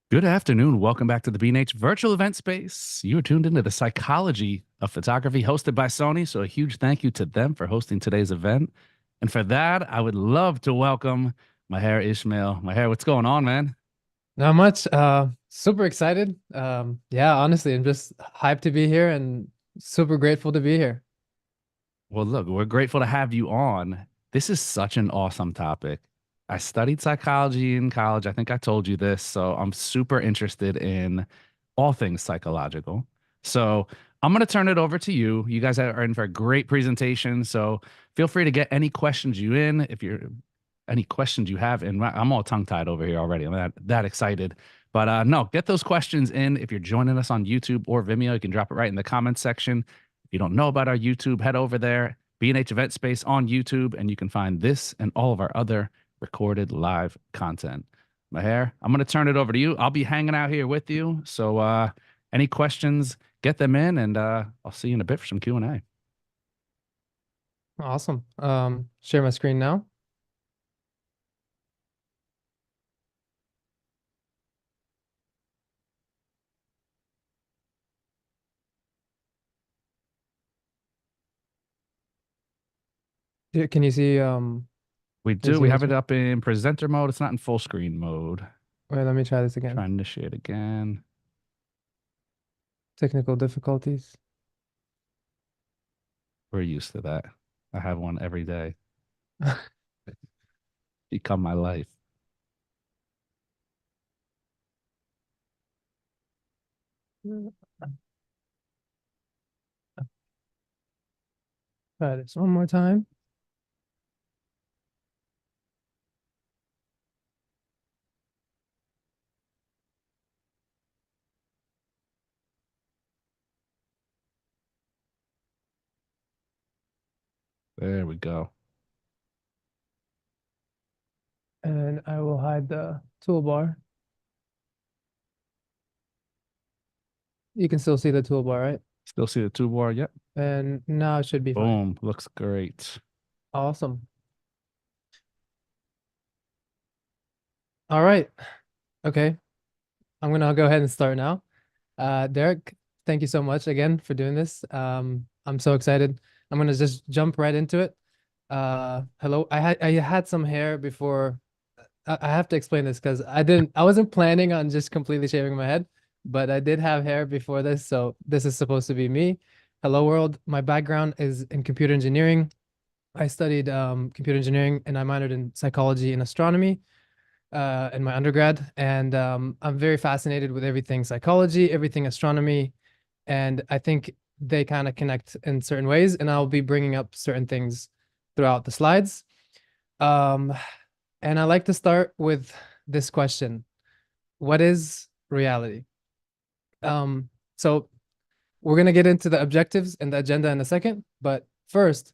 Good afternoon. Welcome back to the B&H virtual event space. You are tuned into the psychology of photography hosted by Sony. So a huge thank you to them for hosting today's event. And for that, I would love to welcome Maher Ismail. Maher, what's going on, man? Not much. Super excited. Yeah, honestly, I'm just hyped to be here and super grateful to be here. Well, look, we're grateful to have you on. This is such an awesome topic. I studied psychology in college. I think I told you this. So I'm super interested in all things psychological. So I'm going to turn it over to you. You guys are in for a great presentation. So feel free to get any questions you in. If you're any questions you have, and I'm all tongue tied over here already. I'm that excited. But no, get those questions in. If you're joining us on YouTube or Vimeo, you can drop it right in the comments section. If you don't know about our YouTube, head over there, B&H Event Space on YouTube, and you can find this and all of our other recorded live content. Maher, I'm going to turn it over to you. I'll be hanging out here with you. So any questions, get them in, and I'll see you in a bit for some Q&A. Awesome. Share my screen now. Can you see We can you do. see We my have it screen? up in presenter mode. It's not in full screen mode. Wait, let me try this Try again. and initiate again. Technical difficulties. We're used to that. I have one every day. Become my life. Try this one more time. There we go. And I will hide the toolbar. You can still see the toolbar, right? Still see the two bar? Yep. And now it should be fine. Boom. Looks great. Awesome. All right. Okay. I'm gonna go ahead and start now. Derek, thank you so much again for doing this. I'm so excited. I'm gonna just jump right into it. Hello. I had some hair before. I have to explain this because I wasn't planning on just completely shaving my head, but I did have hair before this, so this is supposed to be me. Hello world. My background is in computer engineering. I studied computer engineering and I minored in psychology and astronomy in my undergrad, and I'm very fascinated with everything psychology, everything astronomy, and I think they kind of connect in certain ways. And I'll be bringing up certain things throughout the slides. Um, and I like to start with this question: what is reality? So we're gonna get into the objectives and the agenda in a second, but first,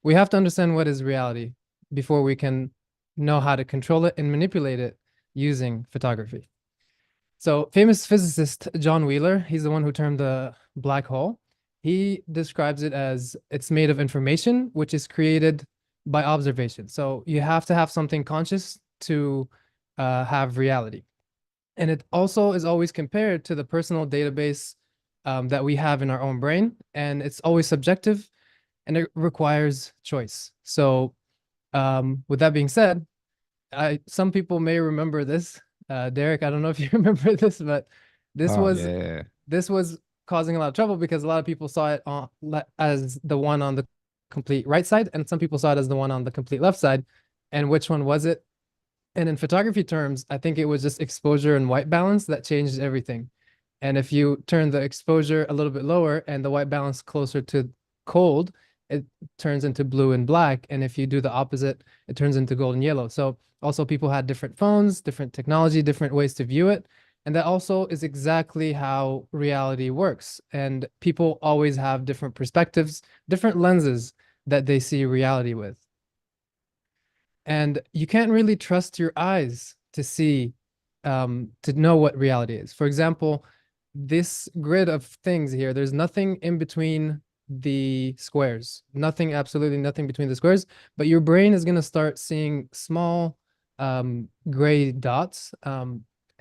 we have to understand what is reality before we can know how to control it and manipulate it using photography. So, famous physicist John Wheeler, he's the one who termed the black hole. He describes it as it's made of information which is created by observation. So, you have to have something conscious to have reality. And it also is always compared to the personal database that we have in our own brain. And it's always subjective and it requires choice. So, with that being said, some people may remember this. Derek, I don't know if you remember this, but this Oh, was yeah. this was causing a lot of trouble because a lot of people saw it as the one on the complete right side, and some people saw it as the one on the complete left side. And which one was it? And in photography terms, I think it was just exposure and white balance that changed everything. And if you turn the exposure a little bit lower and the white balance closer to cold, it turns into blue and black. And if you do the opposite, it turns into gold and yellow. So also people had different phones, different technology, different ways to view it. And that also is exactly how reality works. And people always have different perspectives, different lenses that they see reality with. And you can't really trust your eyes to see, to know what reality is. For example, this grid of things here, there's nothing in between the squares, nothing, absolutely nothing between the squares, but your brain is going to start seeing small gray dots.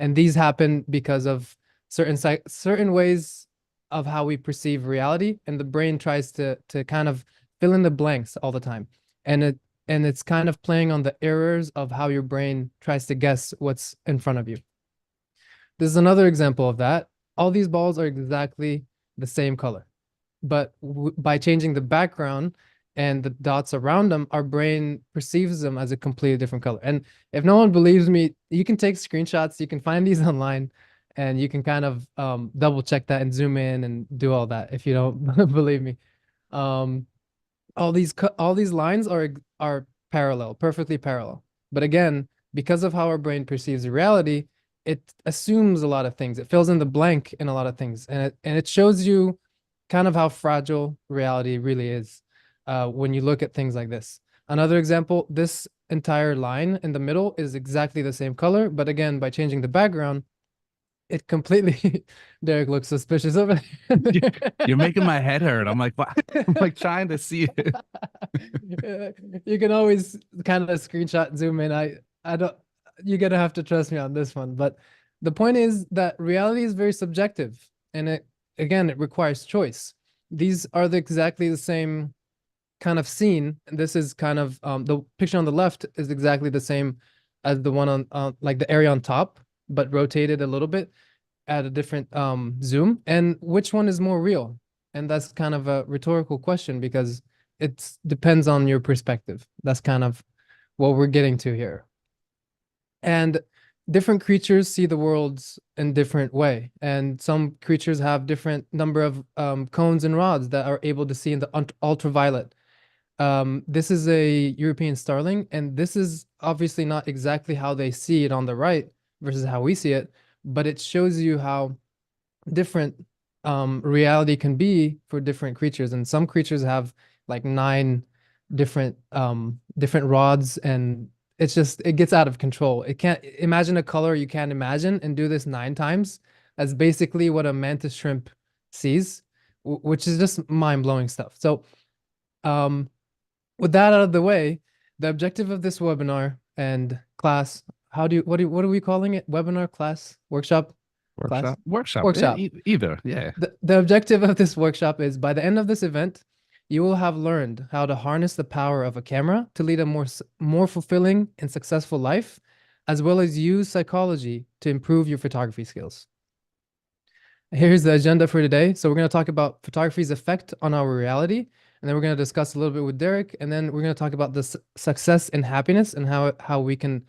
And these happen because of certain ways of how we perceive reality, and the brain tries to kind of fill in the blanks all the time. And it's kind of playing on the errors of how your brain tries to guess what's in front of you. This is another example of that. All these balls are exactly the same color, but by changing the background and the dots around them, our brain perceives them as a completely different color. And if no one believes me, you can take screenshots, you can find these online, and you can kind of double check that and zoom in and do all that if you don't believe me. Um, all these lines are parallel, perfectly parallel. But again, because of how our brain perceives reality, it assumes a lot of things. It fills in the blank in a lot of things, and it shows you kind of how fragile reality really is when you look at things like this. Another example, this entire line in the middle is exactly the same color, but again, by changing the background, it completely Derek looks suspicious over You- You're there. making my head hurt. I'm like, what? I'm like trying to see it. You can always kind of screenshot zoom in. I don't you're gonna have to trust me on this one. But the point is that reality is very subjective, and it requires choice. These are exactly the same kind of scene. And this is kind of the picture on the left is exactly the same as the one on like the area on top, but rotated a little bit at a different zoom. And which one is more real? And that's kind of a rhetorical question because it depends on your perspective. That's kind of what we're getting to here. And different creatures see the worlds in different way. And some creatures have different number of cones and rods that are able to see in the ultraviolet. This is a European starling, and this is obviously not exactly how they see it on the right versus how we see it, but it shows you how different reality can be for different creatures. And some creatures have like nine different rods, and it gets out of control. It can't imagine a color you can't imagine and do this 9 times. That's basically what a mantis shrimp sees, which is just mind-blowing stuff. So um with that out of the way, the objective of this webinar and class, what are we calling it? Webinar, class, workshop, class, Workshop. Yeah, workshop. either. Yeah. The objective of this workshop is by the end of this event, you will have learned how to harness the power of a camera to lead a more fulfilling and successful life, as well as use psychology to improve your photography skills. Here's the agenda for today. So we're going to talk about photography's effect on our reality, and then we're going to discuss a little bit with Derek, and then we're going to talk about the success and happiness and how we can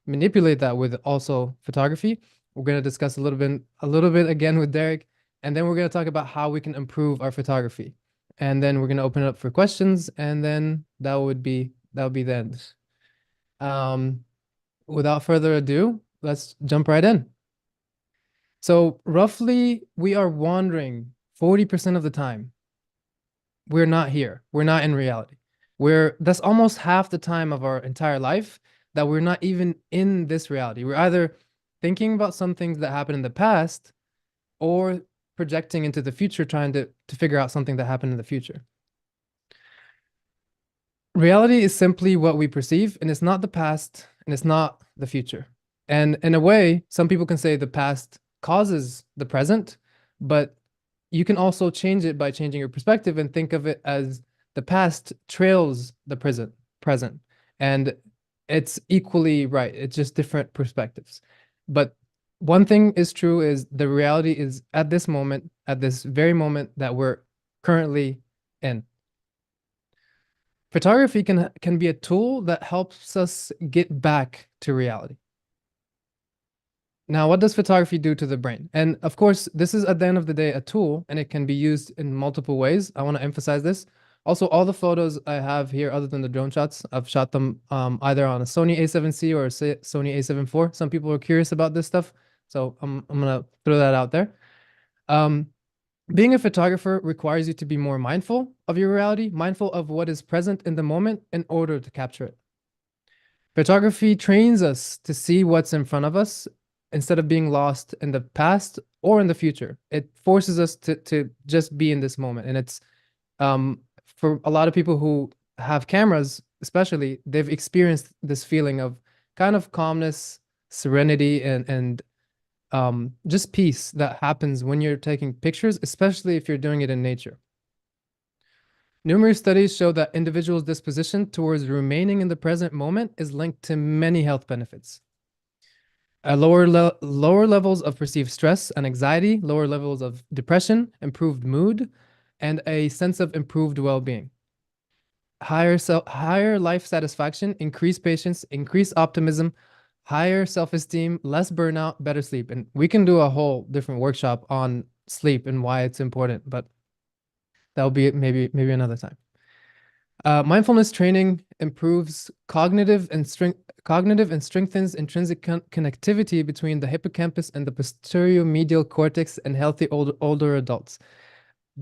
manipulate that with also photography. We're going to discuss a little bit again with Derek, and then we're going to talk about how we can improve our photography. And then we're going to open it up for questions, and then that would be the end. Without further ado, let's jump right in. So roughly we are wandering 40% of the time. We're not here. We're not in reality. That's almost half the time of our entire life that we're not even in this reality. We're either thinking about some things that happened in the past or projecting into the future, trying to figure out something that happened in the future. Reality is simply what we perceive, and it's not the past, and it's not the future. And in a way, some people can say the past causes the present, but you can also change it by changing your perspective and think of it as the past trails the present. And it's equally right. It's just different perspectives. But one thing is true is the reality is at this moment, at this very moment that we're currently in. Photography can be a tool that helps us get back to reality. Now, what does photography do to the brain? And of course, this is at the end of the day a tool, and it can be used in multiple ways. I want to emphasize this. Also, all the photos I have here, other than the drone shots, I've shot them either on a Sony A7C or a Sony A7 IV. Some people are curious about this stuff, so I'm gonna throw that out there. Being a photographer requires you to be more mindful of your reality, mindful of what is present in the moment in order to capture it. Photography trains us to see what's in front of us instead of being lost in the past or in the future. It forces us to just be in this moment. And it's for a lot of people who have cameras, especially, they've experienced this feeling of kind of calmness, serenity, and just peace that happens when you're taking pictures, especially if you're doing it in nature. Numerous studies show that individuals' disposition towards remaining in the present moment is linked to many health benefits. Lower levels of perceived stress and anxiety, lower levels of depression, improved mood, and a sense of improved well-being. Higher life satisfaction, increased patience, increased optimism, higher self-esteem, less burnout, better sleep. And we can do a whole different workshop on sleep and why it's important, but that'll be maybe another time. Mindfulness training improves cognitive and strengthens intrinsic connectivity between the hippocampus and the posterior medial cortex in healthy older adults.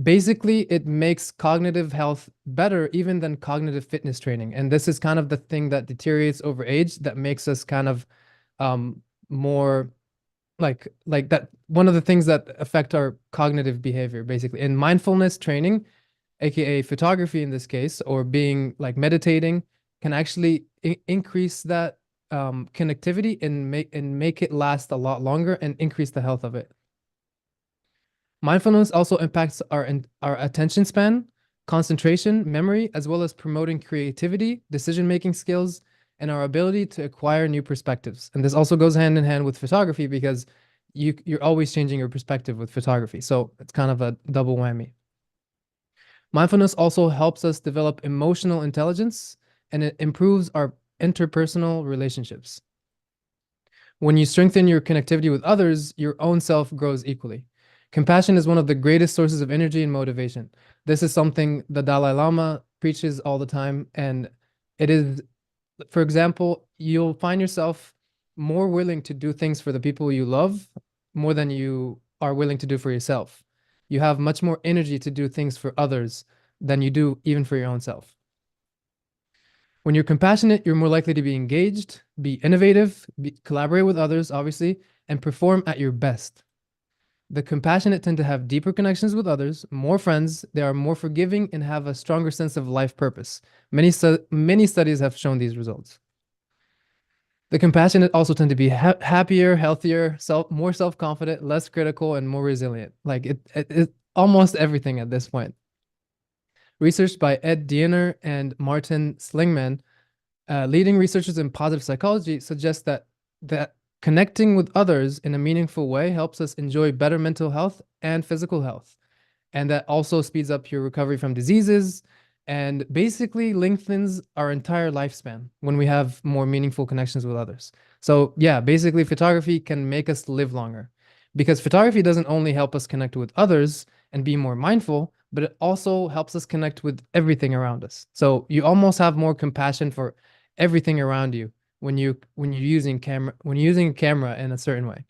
Basically, it makes cognitive health better even than cognitive fitness training. And this is kind of the thing that deteriorates over age that makes us kind of more like that. One of the things that affect our cognitive behavior, basically. In mindfulness training, aka photography in this case, or being like meditating, can actually increase that connectivity and make it last a lot longer and increase the health of it. Mindfulness also impacts our attention span, concentration, memory, as well as promoting creativity, decision-making skills, and our ability to acquire new perspectives. And this also goes hand in hand with photography because you're always changing your perspective with photography. So it's kind of a double whammy. Mindfulness also helps us develop emotional intelligence, and it improves our interpersonal relationships. When you strengthen your connectivity with others, your own self grows equally. Compassion is one of the greatest sources of energy and motivation. This is something the Dalai Lama preaches all the time, and it is, for example, you'll find yourself more willing to do things for the people you love more than you are willing to do for yourself. You have much more energy to do things for others than you do even for your own self. When you're compassionate, you're more likely to be engaged, be innovative, collaborate with others, obviously, and perform at your best. The compassionate tend to have deeper connections with others, more friends, they are more forgiving, and have a stronger sense of life purpose. Many studies have shown these results. The compassionate also tend to be happier, healthier, more self-confident, less critical, and more resilient. Like it almost everything at this point. Research by Ed Diener and Martin Seligman, leading researchers in positive psychology, suggests that connecting with others in a meaningful way helps us enjoy better mental health and physical health. And that also speeds up your recovery from diseases and basically lengthens our entire lifespan when we have more meaningful connections with others. So yeah, basically photography can make us live longer because photography doesn't only help us connect with others and be more mindful, but it also helps us connect with everything around us. So you almost have more compassion for everything around you when you're using a camera in a certain way.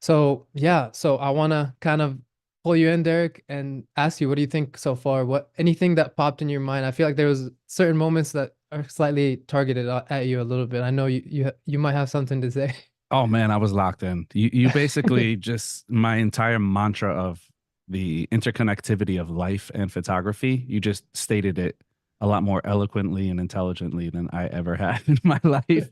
So yeah, so I want to kind of pull you in, Derek, and ask you, what do you think so far? Anything that popped in your mind? I feel like there was certain moments that are slightly targeted at you a little bit. I know you might have something to say. Oh man, I was locked in. You basically just my entire mantra of the interconnectivity of life and photography. You just stated it a lot more eloquently and intelligently than I ever had in my life. It's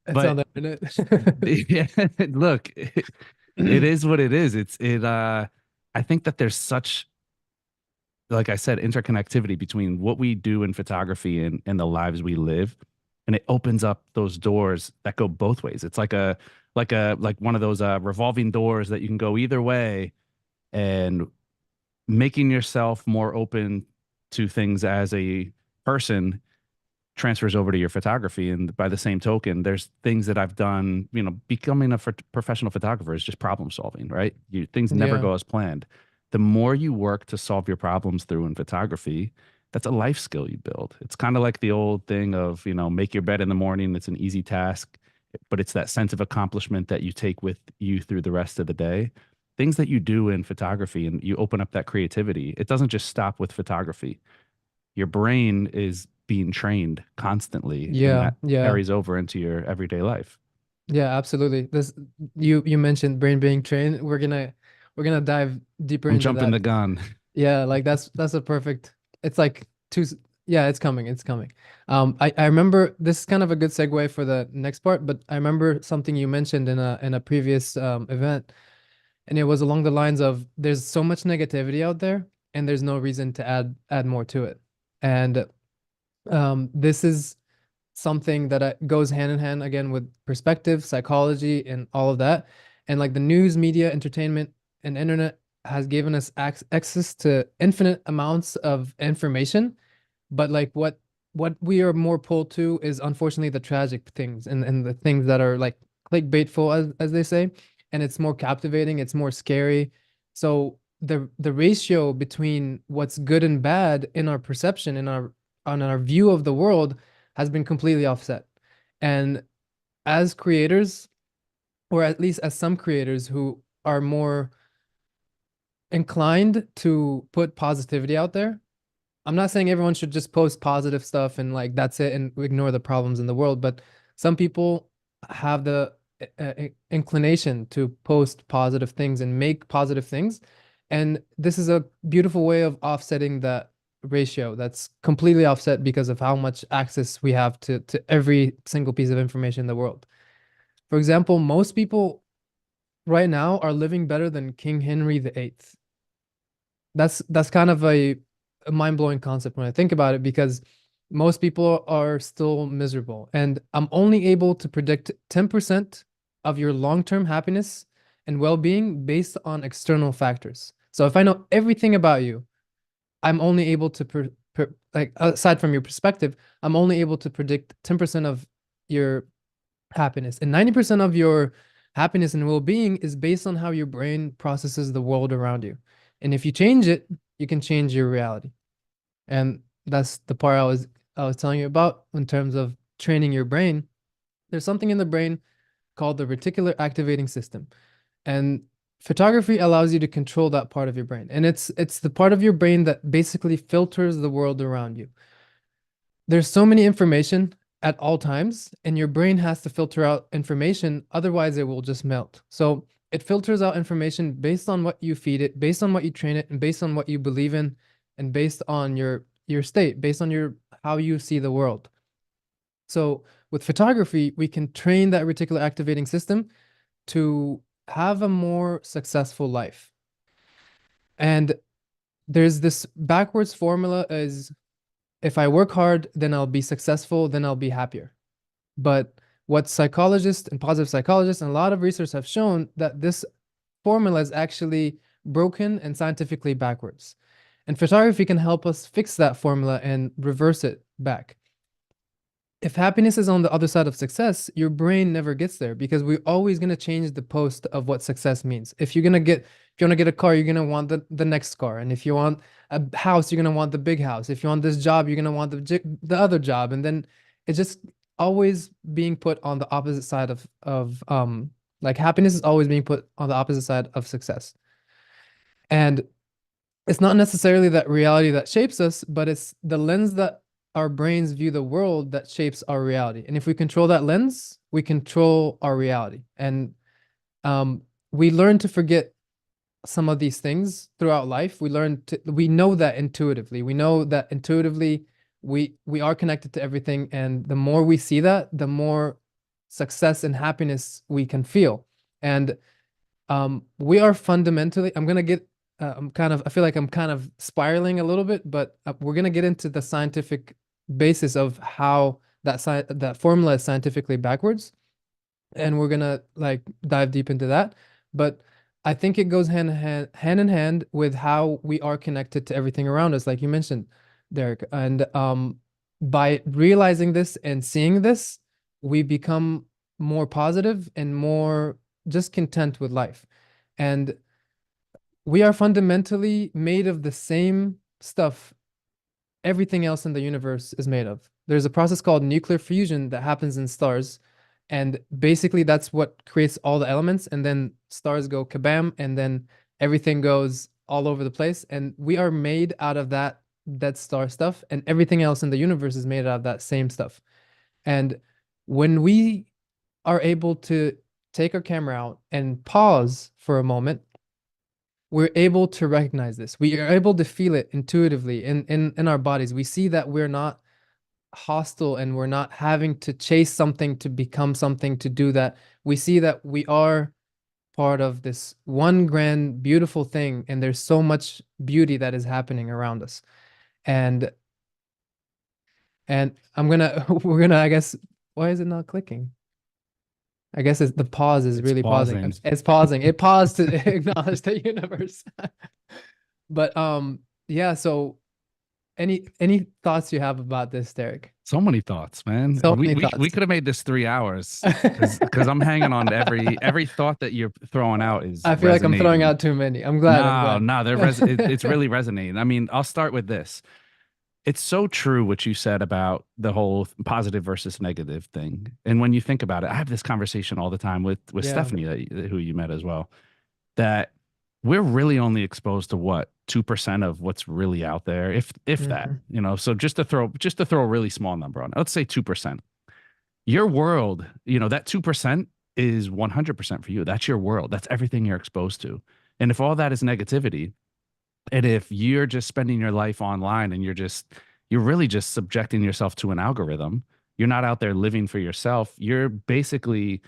on But the internet. yeah, look, it is what it is. I think that there's such, like I said, interconnectivity between what we do in photography and the lives we live. And it opens up those doors that go both ways. It's like one of those revolving doors that you can go either way, and making yourself more open to things as a person transfers over to your photography. And by the same token, there's things that I've done, becoming a professional photographer is just problem solving, right? Things never Yeah. go as planned. The more you work to solve your problems through in photography, that's a life skill you build. It's kind of like the old thing of, make your bed in the morning. It's an easy task, but it's that sense of accomplishment that you take with you through the rest of the day. Things that you do in photography and you open up that creativity. It doesn't just stop with photography. Your brain is being trained constantly, and Yeah, that yeah. carries over into your everyday life. Yeah, absolutely. This you mentioned brain being trained. We're gonna dive deeper I'm into jumping that. the gun. Yeah, like that's a perfect. It's like Yeah, it's coming. It's coming. I remember this is kind of a good segue for the next part, but I remember something you mentioned in a previous event, and it was along the lines of there's so much negativity out there, and there's no reason to add more to it. And this is something that goes hand in hand again with perspective, psychology, and all of that. And like the news, media, entertainment, and internet has given us access to infinite amounts of information, but like what we are more pulled to is unfortunately the tragic things and the things that are like clickbaitful as they say, and it's more captivating, it's more scary. So the ratio between what's good and bad in our perception, in our on our view of the world, has been completely offset. And as creators, or at least as some creators who are more inclined to put positivity out there, I'm not saying everyone should just post positive stuff and like that's it and ignore the problems in the world, but some people have the inclination to post positive things and make positive things. And this is a beautiful way of offsetting that ratio that's completely offset because of how much access we have to every single piece of information in the world. For example, most people right now are living better than King Henry VIII. That's kind of a mind-blowing concept when I think about it, because most people are still miserable. And I'm only able to predict 10% of your long-term happiness and well-being based on external factors. So if I know everything about you, I'm only able to like aside from your perspective, I'm only able to predict 10% of your happiness. And 90% of your happiness and well-being is based on how your brain processes the world around you. And if you change it, you can change your reality. And that's the part I was telling you about in terms of training your brain. There's something in the brain called the reticular activating system. And photography allows you to control that part of your brain. And it's the part of your brain that basically filters the world around you. There's so many information at all times, and your brain has to filter out information, otherwise it will just melt. So it filters out information based on what you feed it, based on what you train it, and based on what you believe in, and based on your state, based on your how you see the world. So with photography, we can train that reticular activating system to have a more successful life. And there's this backwards formula is if I work hard, then I'll be successful, then I'll be happier. But what psychologists and positive psychologists and a lot of research have shown that this formula is actually broken and scientifically backwards. And photography can help us fix that formula and reverse it back. If happiness is on the other side of success, your brain never gets there because we're always going to change the post of what success means. If you want to get a car, you're going to want the next car. And if you want a house, you're going to want the big house. If you want this job, you're going to want the other job. And then it's just always being put on the opposite side of like happiness is always being put on the opposite side of success. And it's not necessarily that reality that shapes us, but it's the lens that our brains view the world that shapes our reality. And if we control that lens, we control our reality. And we learn to forget some of these things throughout life. We know that intuitively. We know that intuitively we are connected to everything. And the more we see that, the more success and happiness we can feel. And we are fundamentally, I feel like I'm kind of spiraling a little bit, but we're going to get into the scientific basis of how that formula is scientifically backwards. And we're going to like dive deep into that. But I think it goes hand in hand with how we are connected to everything around us, like you mentioned, Derek. And by realizing this and seeing this, we become more positive and more just content with life. And we are fundamentally made of the same stuff everything else in the universe is made of. There's a process called nuclear fusion that happens in stars. And basically, that's what creates all the elements. And then stars go kabam, and then everything goes all over the place. And we are made out of that star stuff. And everything else in the universe is made out of that same stuff. And when we are able to take our camera out and pause for a moment, we're able to recognize this. We are able to feel it intuitively in our bodies. We see that we're not hostile and we're not having to chase something to become something to do that. We see that we are part of this one grand beautiful thing, and there's so much beauty that is happening around us. And I'm gonna we're gonna, I guess, why is it not clicking? I guess it's the pause is It's really pausing. pausing. It's pausing. It paused to acknowledge the universe. But yeah, so any thoughts you have about this, Derek? So many thoughts, man. So We many we we thoughts. could have made this 3 hours because I'm hanging on to every thought that you're throwing out is I feel like I'm throwing resonating. out too many. I'm glad. I'm No, glad. no, it's really resonating. I mean, I'll start with this. It's so true what you said about the whole positive versus negative thing. And when you think about it, I have this conversation all the time with Yeah. Stephanie, who you met as well, that we're really only exposed to what 2% of what's really out there, if that, Hmm. So just to throw a really small number on it, let's say 2%. Your world, that 2% is 100% for you. That's your world. That's everything you're exposed to. And if all that is negativity, and if you're just spending your life online and you're really just subjecting yourself to an algorithm, you're not out there living for yourself. You're basically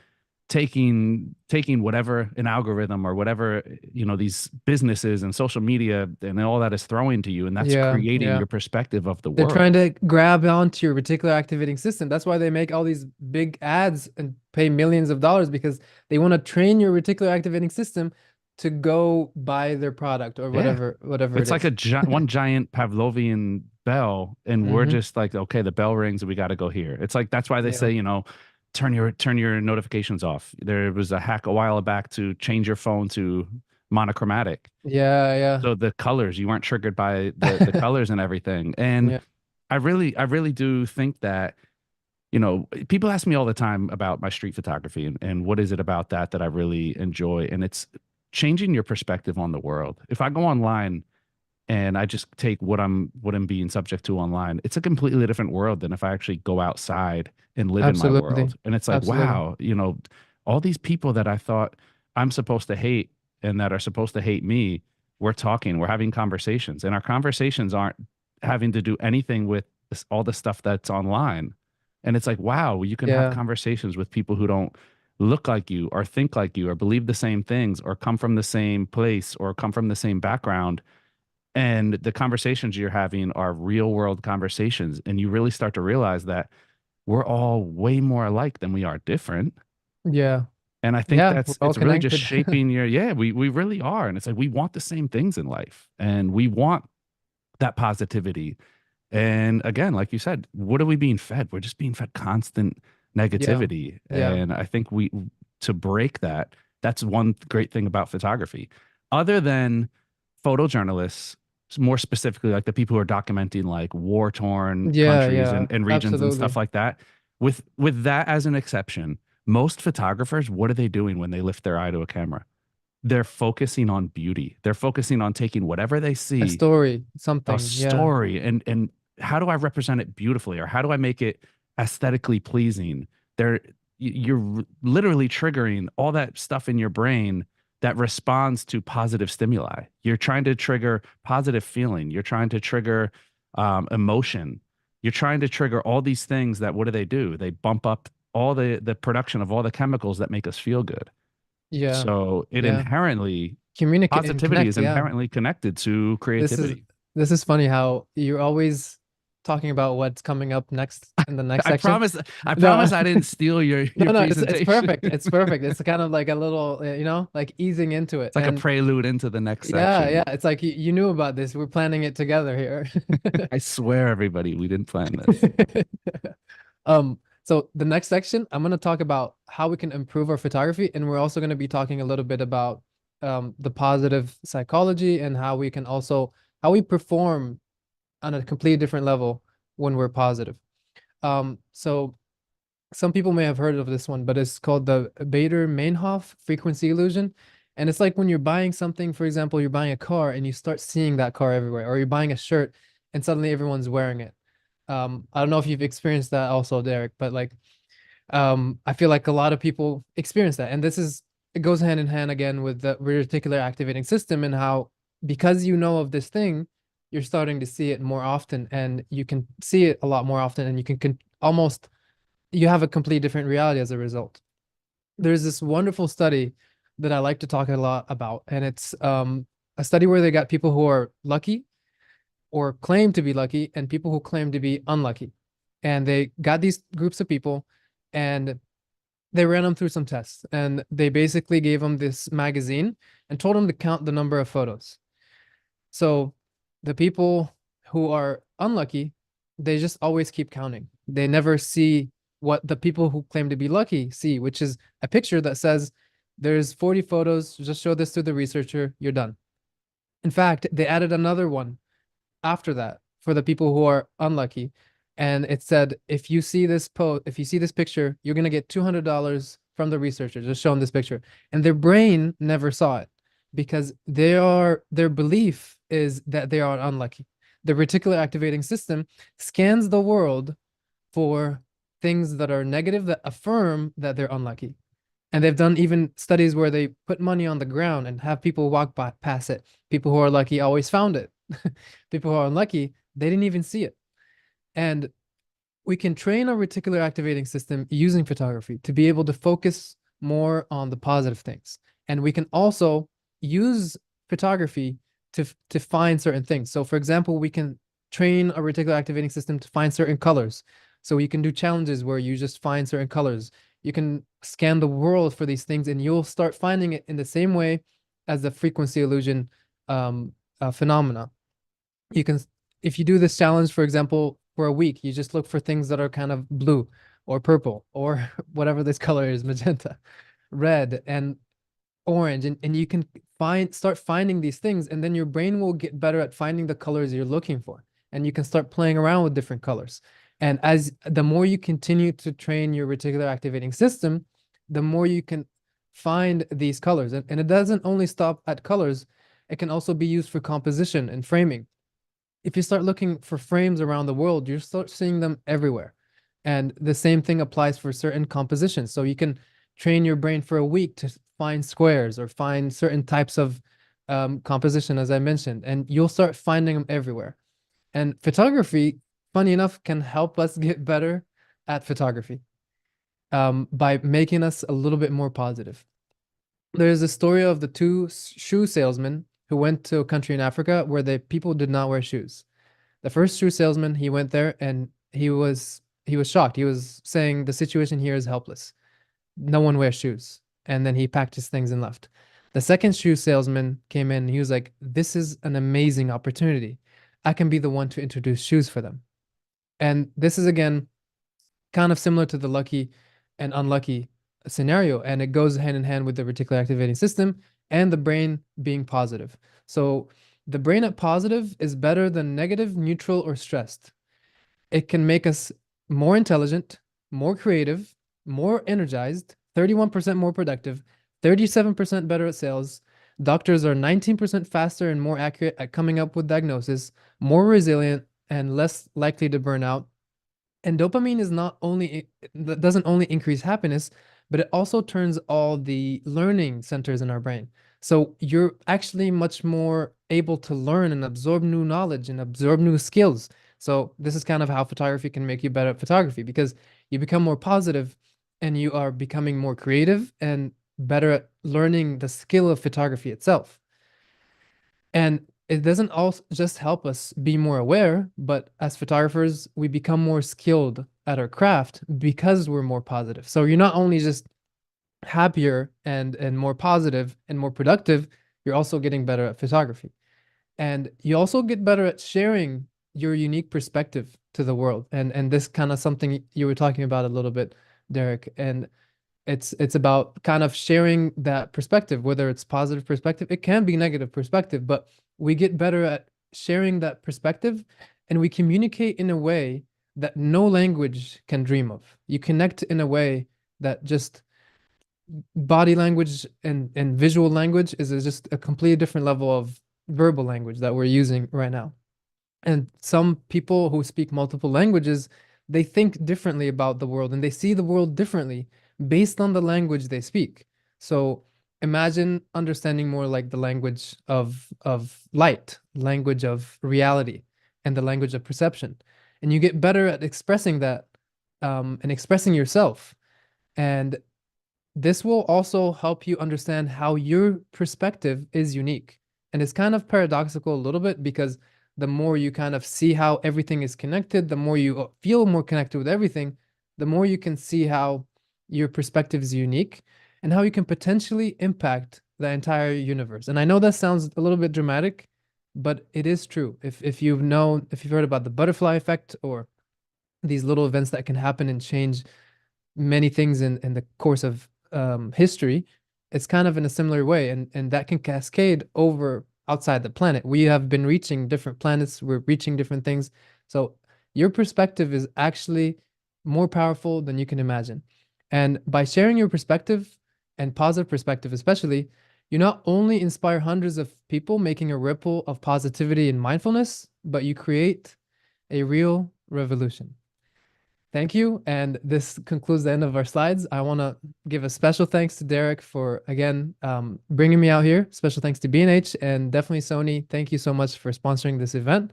taking whatever an algorithm or whatever, these businesses and social media and all that is throwing to you, and that's Yeah. creating Yeah. your perspective of the They're trying world. to grab onto your reticular activating system. That's why they make all these big ads and pay millions of dollars, because they want to train your reticular activating system to go buy their product or Yeah. whatever it It's like is. one giant Pavlovian bell, and we're Hmm. just like, okay, the bell rings, and we got to go here. It's like that's why they Yeah. say, turn your notifications off. There was a hack a while back to change your phone to monochromatic, Yeah. so the colors you weren't triggered by the Yeah. colors and everything. And Yeah. I really do think that, people ask me all the time about my street photography and what is it about that I really enjoy, and it's changing your perspective on the world. If I go online and I just take what I'm being subject to online, it's a completely different world than if I actually go outside and live in my Absolutely. world. And it's like, Absolutely. wow, all these people that I thought I'm supposed to hate and that are supposed to hate me, we're having conversations, and our conversations aren't having to do anything with all the stuff that's online. And it's like, wow, you can have Yeah. conversations with people who don't look like you or think like you or believe the same things or come from the same place or come from the same background, and the conversations you're having are real world conversations, and you really start to realize that we're all way more alike than we are different. Yeah. And I think Yeah. We're that's all it's really just connected. shaping your, yeah, we really are. And it's like we want the same things in life, and we want that positivity. And again, like you said, what are we being fed? We're just being fed constant Yeah. negativity. Yeah. And I think to break that, that's one great thing about photography. Other than photojournalists, more specifically, like the people who are documenting like war torn Yeah. countries Yeah. and regions and stuff Absolutely. like that, with that as an exception, most photographers, what are they doing when they lift their eye to a camera? They're focusing on beauty. They're focusing on taking whatever they A see, story, a something. Yeah. story, and how do I represent it beautifully, or how do I make it aesthetically pleasing? There, you're literally triggering all that stuff in your brain that responds to positive stimuli. You're trying to trigger positive feeling. You're trying to trigger emotion. You're trying to trigger all these things that, what do? They bump up all the production of all the chemicals that make us feel good. Yeah. So Yeah. Communicate and positivity connect. is Yeah. inherently connected to This is creativity. this is funny how you're always talking about what's coming up next in the next I section. promise. I No, promise I didn't steal your no, your no, it's presentation. perfect. It's perfect. It's kind of like a little, like easing into it. It's like a And prelude into the next yeah, section. it's like you knew about this. We're planning it together here. I swear, everybody, we didn't plan this. So the next section, I'm going to talk about how we can improve our photography, and we're also going to be talking a little bit about the positive psychology and how we can also how we perform on a completely different level when we're positive. So some people may have heard of this one, but it's called the Bader-Meinhof frequency illusion. And it's like when you're buying something, for example, you're buying a car and you start seeing that car everywhere, or you're buying a shirt and suddenly everyone's wearing it. I don't know if you've experienced that also, Derek, but like I feel like a lot of people experience that. And this is it goes hand in hand again with the reticular activating system, and how because you know of this thing, you're starting to see it more often, and you can see it a lot more often, and you can almost you have a complete different reality as a result. There's this wonderful study that I like to talk a lot about, and it's a study where they got people who are lucky or claim to be lucky and people who claim to be unlucky. And they got these groups of people and they ran them through some tests, and they basically gave them this magazine and told them to count the number of photos. So the people who are unlucky, they just always keep counting. They never see what the people who claim to be lucky see, which is a picture that says, there's 40 photos, just show this to the researcher, you're done. In fact, they added another one after that for the people who are unlucky. And it said, if you see this if you see this picture, you're gonna get $200 from the researcher just showing this picture. And their brain never saw it because their belief is that they are unlucky. The reticular activating system scans the world for things that are negative that affirm that they're unlucky. And they've done even studies where they put money on the ground and have people walk by past it. People who are lucky always found it. People who are unlucky, they didn't even see it. And we can train our reticular activating system using photography to be able to focus more on the positive things. And we can also use photography to find certain things. So for example, we can train a reticular activating system to find certain colors. So you can do challenges where you just find certain colors. You can scan the world for these things and you'll start finding it in the same way as the frequency illusion phenomena. You can, if you do this challenge, for example, for a week, you just look for things that are kind of blue or purple or whatever this color is, magenta, red, and orange, and you can start finding these things, and then your brain will get better at finding the colors you're looking for, and you can start playing around with different colors. And as the more you continue to train your reticular activating system, the more you can find these colors. And it doesn't only stop at colors, it can also be used for composition and framing. If you start looking for frames around the world, you start seeing them everywhere. And the same thing applies for certain compositions. So you can train your brain for a week to find squares or find certain types of composition, as I mentioned, and you'll start finding them everywhere. And photography, funny enough, can help us get better at photography by making us a little bit more positive. There's a story of the two shoe salesmen who went to a country in Africa where the people did not wear shoes. The first shoe salesman, he went there and he was shocked. He was saying the situation here is helpless. No one wears shoes. And then he packed his things and left. The second shoe salesman came in and he was like, this is an amazing opportunity. I can be the one to introduce shoes for them. And this is again kind of similar to the lucky and unlucky scenario, and it goes hand in hand with the reticular activating system and the brain being positive. So the brain at positive is better than negative, neutral, or stressed. It can make us more intelligent, more creative, more energized, 31% more productive, 37% better at sales. Doctors are 19% faster and more accurate at coming up with diagnosis, more resilient, and less likely to burn out. And dopamine is not only, that doesn't only increase happiness, but it also turns all the learning centers in our brain. So you're actually much more able to learn and absorb new knowledge and absorb new skills. So this is kind of how photography can make you better at photography, because you become more positive and you are becoming more creative and better at learning the skill of photography itself. And it doesn't also just help us be more aware, but as photographers, we become more skilled at our craft because we're more positive. So you're not only just happier and more positive and more productive, you're also getting better at photography. And you also get better at sharing your unique perspective to the world. And this kind of something you were talking about a little bit, Derek. And it's about kind of sharing that perspective, whether it's positive perspective, it can be negative perspective, but we get better at sharing that perspective, and we communicate in a way that no language can dream of. You connect in a way that just body language and visual language is just a completely different level of verbal language that we're using right now. And some people who speak multiple languages, they think differently about the world and they see the world differently based on the language they speak. So imagine understanding more like the language of light, language of reality, and the language of perception. And you get better at expressing that, and expressing yourself. And this will also help you understand how your perspective is unique. And it's kind of paradoxical a little bit because the more you kind of see how everything is connected, the more you feel more connected with everything, the more you can see how your perspective is unique and how you can potentially impact the entire universe. And I know that sounds a little bit dramatic, but it is true. If you've heard about the butterfly effect or these little events that can happen and change many things in the course of history, it's kind of in a similar way, and that can cascade over outside the planet. We have been reaching different planets, we're reaching different things. So your perspective is actually more powerful than you can imagine. And by sharing your perspective and positive perspective, especially, you not only inspire hundreds of people, making a ripple of positivity and mindfulness, but you create a real revolution. Thank you. And this concludes the end of our slides. I want to give a special thanks to Derek for, again, bringing me out here. Special thanks to B&H and definitely Sony. Thank you so much for sponsoring this event.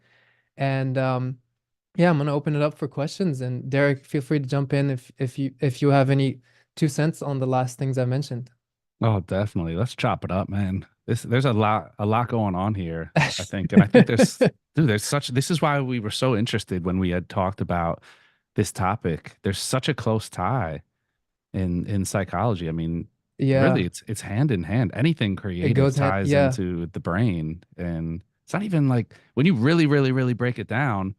And yeah, I'm going to open it up for questions. And Derek, feel free to jump in if you have any 2 cents on the last things I mentioned. Oh, definitely. Let's chop it up, man. There's a lot going on here, I think. And I think this is why we were so interested when we had talked about this topic. There's such a close tie in psychology. I mean, really Yeah, it's hand in hand. Anything it creative goes hand. ties Yeah, into the brain. And it's not even like when you really, really, really break it down,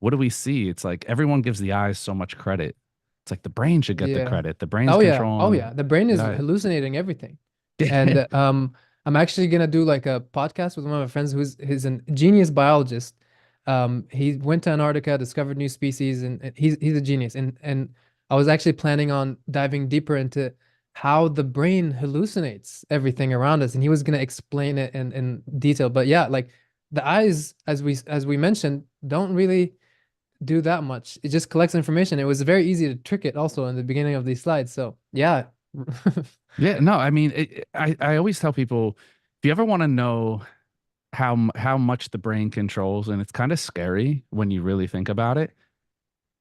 what do we see? It's like everyone gives the eyes so much credit. It's like the brain should get the yeah. credit. The brain's Oh yeah. Oh controlling yeah. The brain the is eye. hallucinating everything. And I'm actually gonna do like a podcast with one of my friends who's a genius biologist. He went to Antarctica, discovered new species, and he's a genius. And I was actually planning on diving deeper into how the brain hallucinates everything around us, and he was gonna explain it in detail. But yeah, like the eyes, as we mentioned, don't really do that much. It just collects information. It was very easy to trick it also in the beginning of these slides. So yeah. Yeah, no, I mean, I always tell people if you ever want to know how much the brain controls, and it's kind of scary when you really think about it.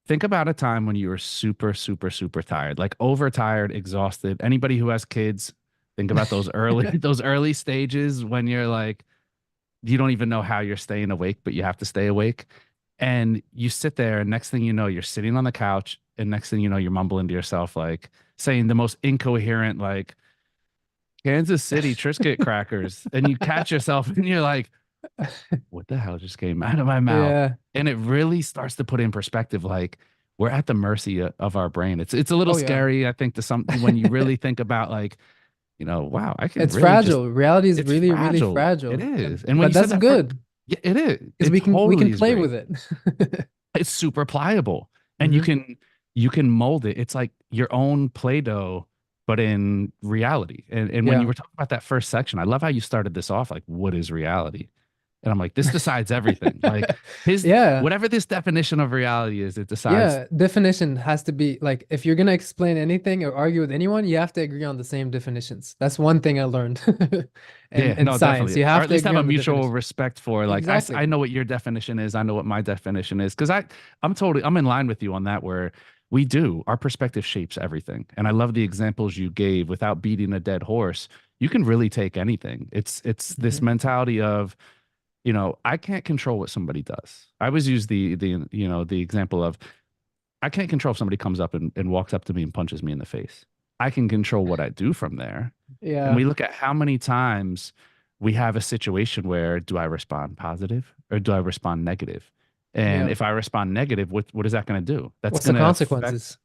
Think about a time when you were super, super, super tired, like overtired, exhausted. Anybody who has kids, think about those early those early stages when you're like you don't even know how you're staying awake, but you have to stay awake. And you sit there, and next thing you know, you're sitting on the couch, and next thing you know, you're mumbling to yourself, like saying the most incoherent, like Kansas City Triscuit crackers. And you catch yourself and you're like, what the hell just came out of my mouth? Yeah. And it really starts to put in perspective, like we're at the mercy of our brain. It's a little Oh yeah. scary, I think, to some when you really think about like, wow, I can It's really just fragile. Reality is it's really, really fragile. It fragile. is. And when But you said that's that for good yeah, it is. because It we can totally is play great. with it. It's super pliable. And Hmm. you can mold it. It's like your own Play-Doh, but in reality. And when you Yeah. were talking about that first section, I love how you started this off like, what is reality? And I'm like, this decides everything. Like his Yeah. whatever this definition of reality is, it decides. Yeah. Definition has to be like if you're gonna explain anything or argue with anyone, you have to agree on the same definitions. That's one thing I learned. Yeah, In no, science, definitely. you Or have at to least agree have a on the mutual definition. respect for like I Exactly. know what your definition is. I know what my definition is. Because I'm in line with you on that where we do. Our perspective shapes everything. And I love the examples you gave without beating a dead horse. You can really take anything. It's this Hmm. mentality of, I can't control what somebody does. I always use the example of I can't control if somebody comes up and walks up to me and punches me in the face. I can control what I do from there. And Yeah. we look at how many times we have a situation where do I respond positive or do I respond negative? And Yeah. if I respond negative, what is that going to do? That's What's the going to affect consequences?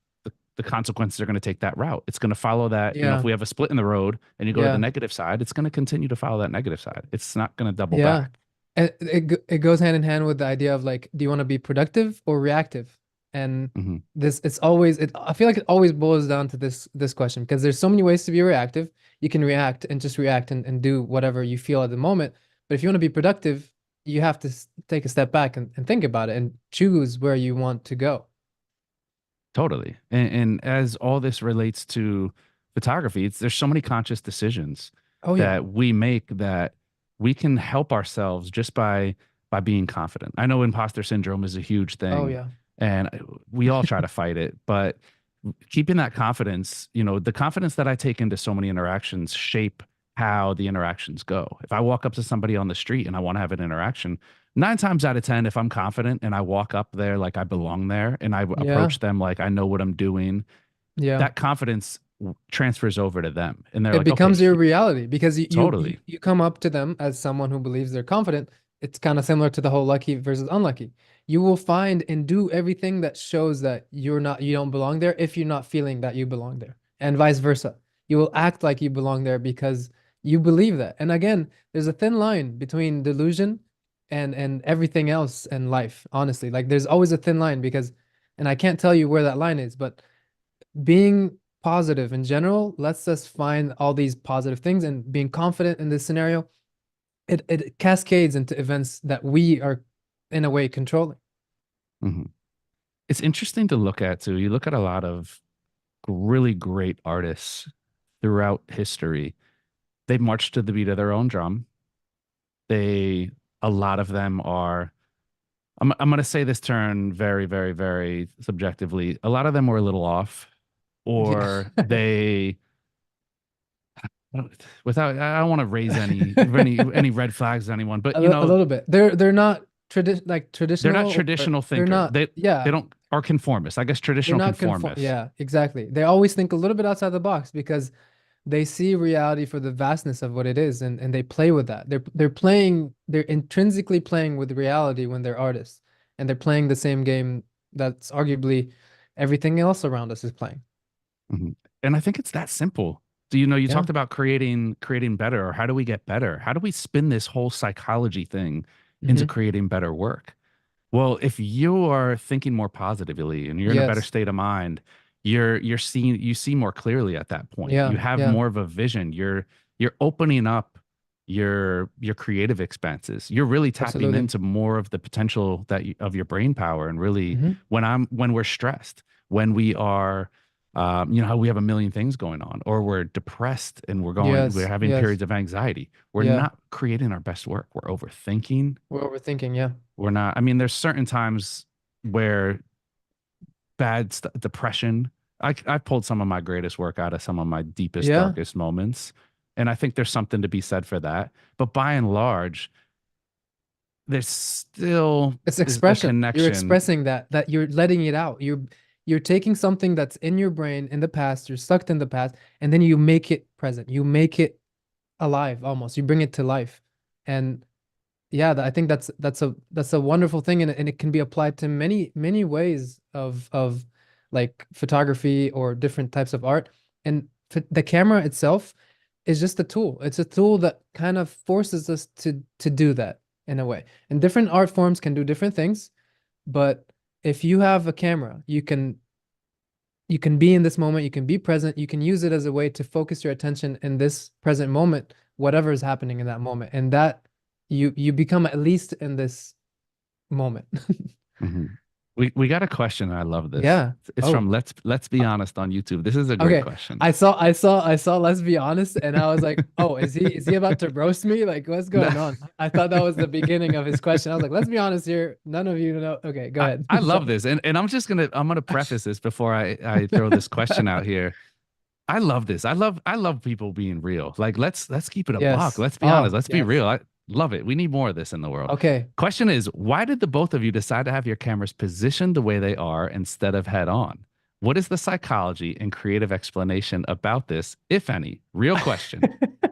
the consequences are going to take that route. It's going to follow that, if Yeah. we have a split in the road and you go to the Yeah. negative side, it's going to continue to follow that negative side. It's not going to double Yeah. back. And it goes hand in hand with the idea of like, do you want to be productive or reactive? And Hmm. I feel like it always boils down to this question because there's so many ways to be reactive. You can react and just react and do whatever you feel at the moment. But if you want to be productive, you have to take a step back and think about it and choose where you want to go. Totally. And as all this relates to photography, there's so many conscious decisions. Oh yeah. that we make that we can help ourselves just by being confident. I know imposter syndrome is a huge Oh thing, yeah. and we all try to fight it, but keeping that confidence, the confidence that I take into so many interactions shape how the interactions go. If I walk up to somebody on the street and I want to have an interaction, 9 times out of 10, if I'm confident and I walk up there like I belong there and I Yeah. approach them like I know what I'm doing, Yeah. that confidence transfers over to them. And they're It like, okay, becomes your reality because totally. you come up to them as someone who believes they're confident. It's kind of similar to the whole lucky versus unlucky. You will find and do everything that shows that you don't belong there if you're not feeling that you belong there, and vice versa. You will act like you belong there because you believe that. And again, there's a thin line between delusion and everything else in life, honestly. Like there's always a thin line because, and I can't tell you where that line is, but being positive in general lets us find all these positive things, and being confident in this scenario, it cascades into events that we are in a way controlling. Mhm. It's interesting to look at too. You look at a lot of really great artists throughout history. They march to the beat of their own drum. They, a lot of them are, I'm going to say this term very, very, very subjectively. A lot of them were a little off, Yeah. or they, without, I don't want to raise any red flags to anyone, but A little bit. They're not they're not traditional, or traditional they're thinker. not, They yeah, don't are conformists. I guess they're traditional not conform. conformists. Yeah, exactly. They always think a little bit outside the box because they see reality for the vastness of what it is, and they play with that. They're intrinsically playing with reality when they're artists, and they're playing the same game that's arguably everything else around us is playing. Mhm. And I think it's that simple. Do you know, you Yeah. talked about creating better, or how do we get better? How do we spin this whole psychology thing into Hmm. creating better work? Well, if you are thinking more positively and you're in a better Yes. state of mind, you see more clearly at that point. You Yeah. have Yeah. more of a vision. You're opening up your creative expenses. You're really tapping Absolutely. into more of the potential of your brain power. And really, Hmm. when we're stressed, when we are how we have a million things going on, or we're depressed and we're Yes. having Yes. periods of anxiety. We're Yeah. not creating our best work. We're overthinking. We're overthinking. Yeah. We're not, I mean, there's certain times where depression, I pulled some of my greatest work out of some of my deepest, Yeah. darkest moments. And I think there's something to be said for that. But by and large, there's still It's is a expression. You're connection. expressing that you're letting it out. You're taking something that's in your brain in the past, you're stuck in the past, and then you make it present. You make it alive almost. You bring it to life. And yeah, I think that's a wonderful thing, and it can be applied to many ways of like photography or different types of art. And the camera itself is just a tool. It's a tool that kind of forces us to do that in a way. And different art forms can do different things, but if you have a camera, you can be in this moment, you can be present, you can use it as a way to focus your attention in this present moment, whatever is happening in that moment. And that you become at least in this moment. Mhm. We got a question, and I love this. Yeah. It's from Oh, Let's Be uh, Honest on YouTube. This is a great okay. question. I saw Let's Be Honest, and I was like, oh, is he about to roast me? Like, what's No. going on? I thought that was the beginning of his question. I was like, let's be honest here. None of you know. Okay, go ahead. I love Sorry. this. And I'm gonna preface this before I throw this question out here. I love this. I love people being real. Like let's keep it a buck. Yes. Let's be honest. Oh, Let's be yes. real. I love it. We need more of this in the world. Okay. Question is, why did the both of you decide to have your cameras positioned the way they are instead of head on? What is the psychology and creative explanation about this, if any? Real question.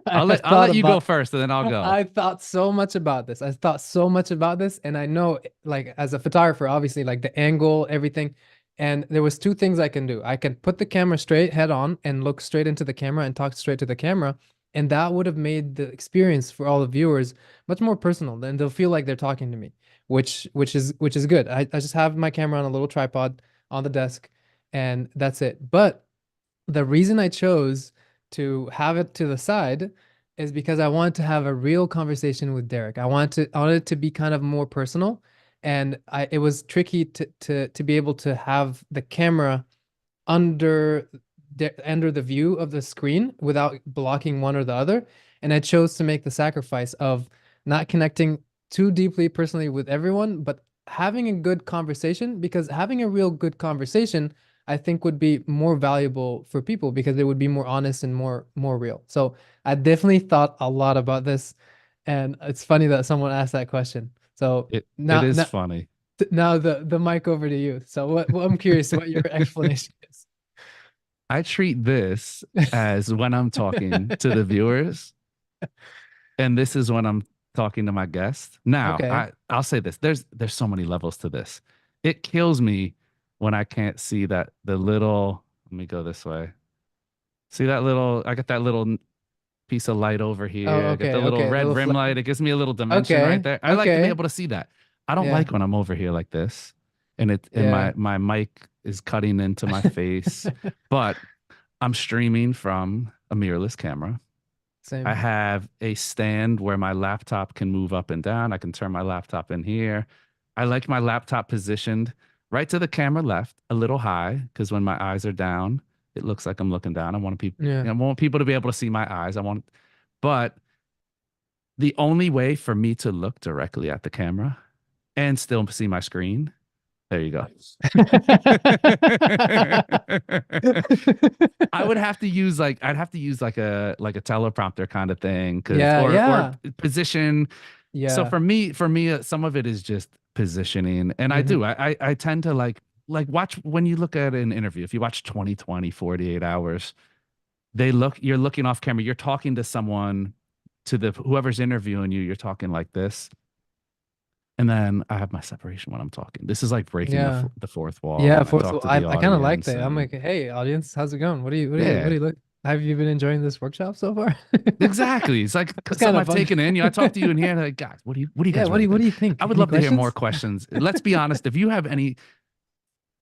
I have I'll thought let you go about first and then I'll go. I thought so much about this. I thought so much about this, and I know, like, as a photographer, obviously, like the angle, everything. And there was two things I can do. I can put the camera straight head on and look straight into the camera and talk straight to the camera, and that would have made the experience for all the viewers much more personal. And they'll feel like they're talking to me, which is good. I just have my camera on a little tripod on the desk, and that's it. But the reason I chose to have it to the side is because I wanted to have a real conversation with Derek. I wanted it to be kind of more personal, and it was tricky to be able to have the camera under under the view of the screen without blocking one or the other. And I chose to make the sacrifice of not connecting too deeply personally with everyone, but having a good conversation, because having a real good conversation, I think would be more valuable for people because it would be more honest and more real. So I definitely thought a lot about this, and it's funny that someone asked that question. So It now is now funny. now the mic over to you. So what I'm curious what your explanation is. I treat this as when I'm talking to the viewers, and this is when I'm talking to my guest. Now, Okay. I'll say this. There's so many levels to this. It kills me when I can't see that the little, let me go this way. See that little, I got that little piece of light over Oh, here. I got the okay, little okay. red Little rim flame. light. It gives me a little dimension right Okay, there. I like to be okay. able to see that. I don't Yeah, like when I'm over here like this and yeah. my mic is cutting into my face, but I'm streaming from a mirrorless camera. I Same. have a stand where my laptop can move up and down. I can turn my laptop in here. I like my laptop positioned right to the camera left, a little high, because when my eyes are down, it looks like I'm looking down. Yeah. I want people to be able to see my eyes. But the only way for me to look directly at the camera and still see my screen, there you go. I would have to use like I'd have to use like a teleprompter kind of thing because Yeah, or yeah, position. So yeah. for me, some of it is just positioning, and I Hmm. do I tend to like watch when you look at an interview. If you watch 2020 48 hours, you're looking off camera. You're talking to someone to the whoever's interviewing you. You're talking like this. And then I have my separation when I'm talking. This is like breaking Yeah. the fourth wall Yeah, when I for talk to I the kind of like audience. that. I'm And like, hey, audience, how's it going? What do yeah, you look? Have you been enjoying this workshop so far? exactly. It's like That's kind something of I've fun. taken in. You know, I talk to you in here and like, guys, what do you Yeah, guys really what do think? you think? I would Any love to hear more questions? questions. Let's be honest. If you have any,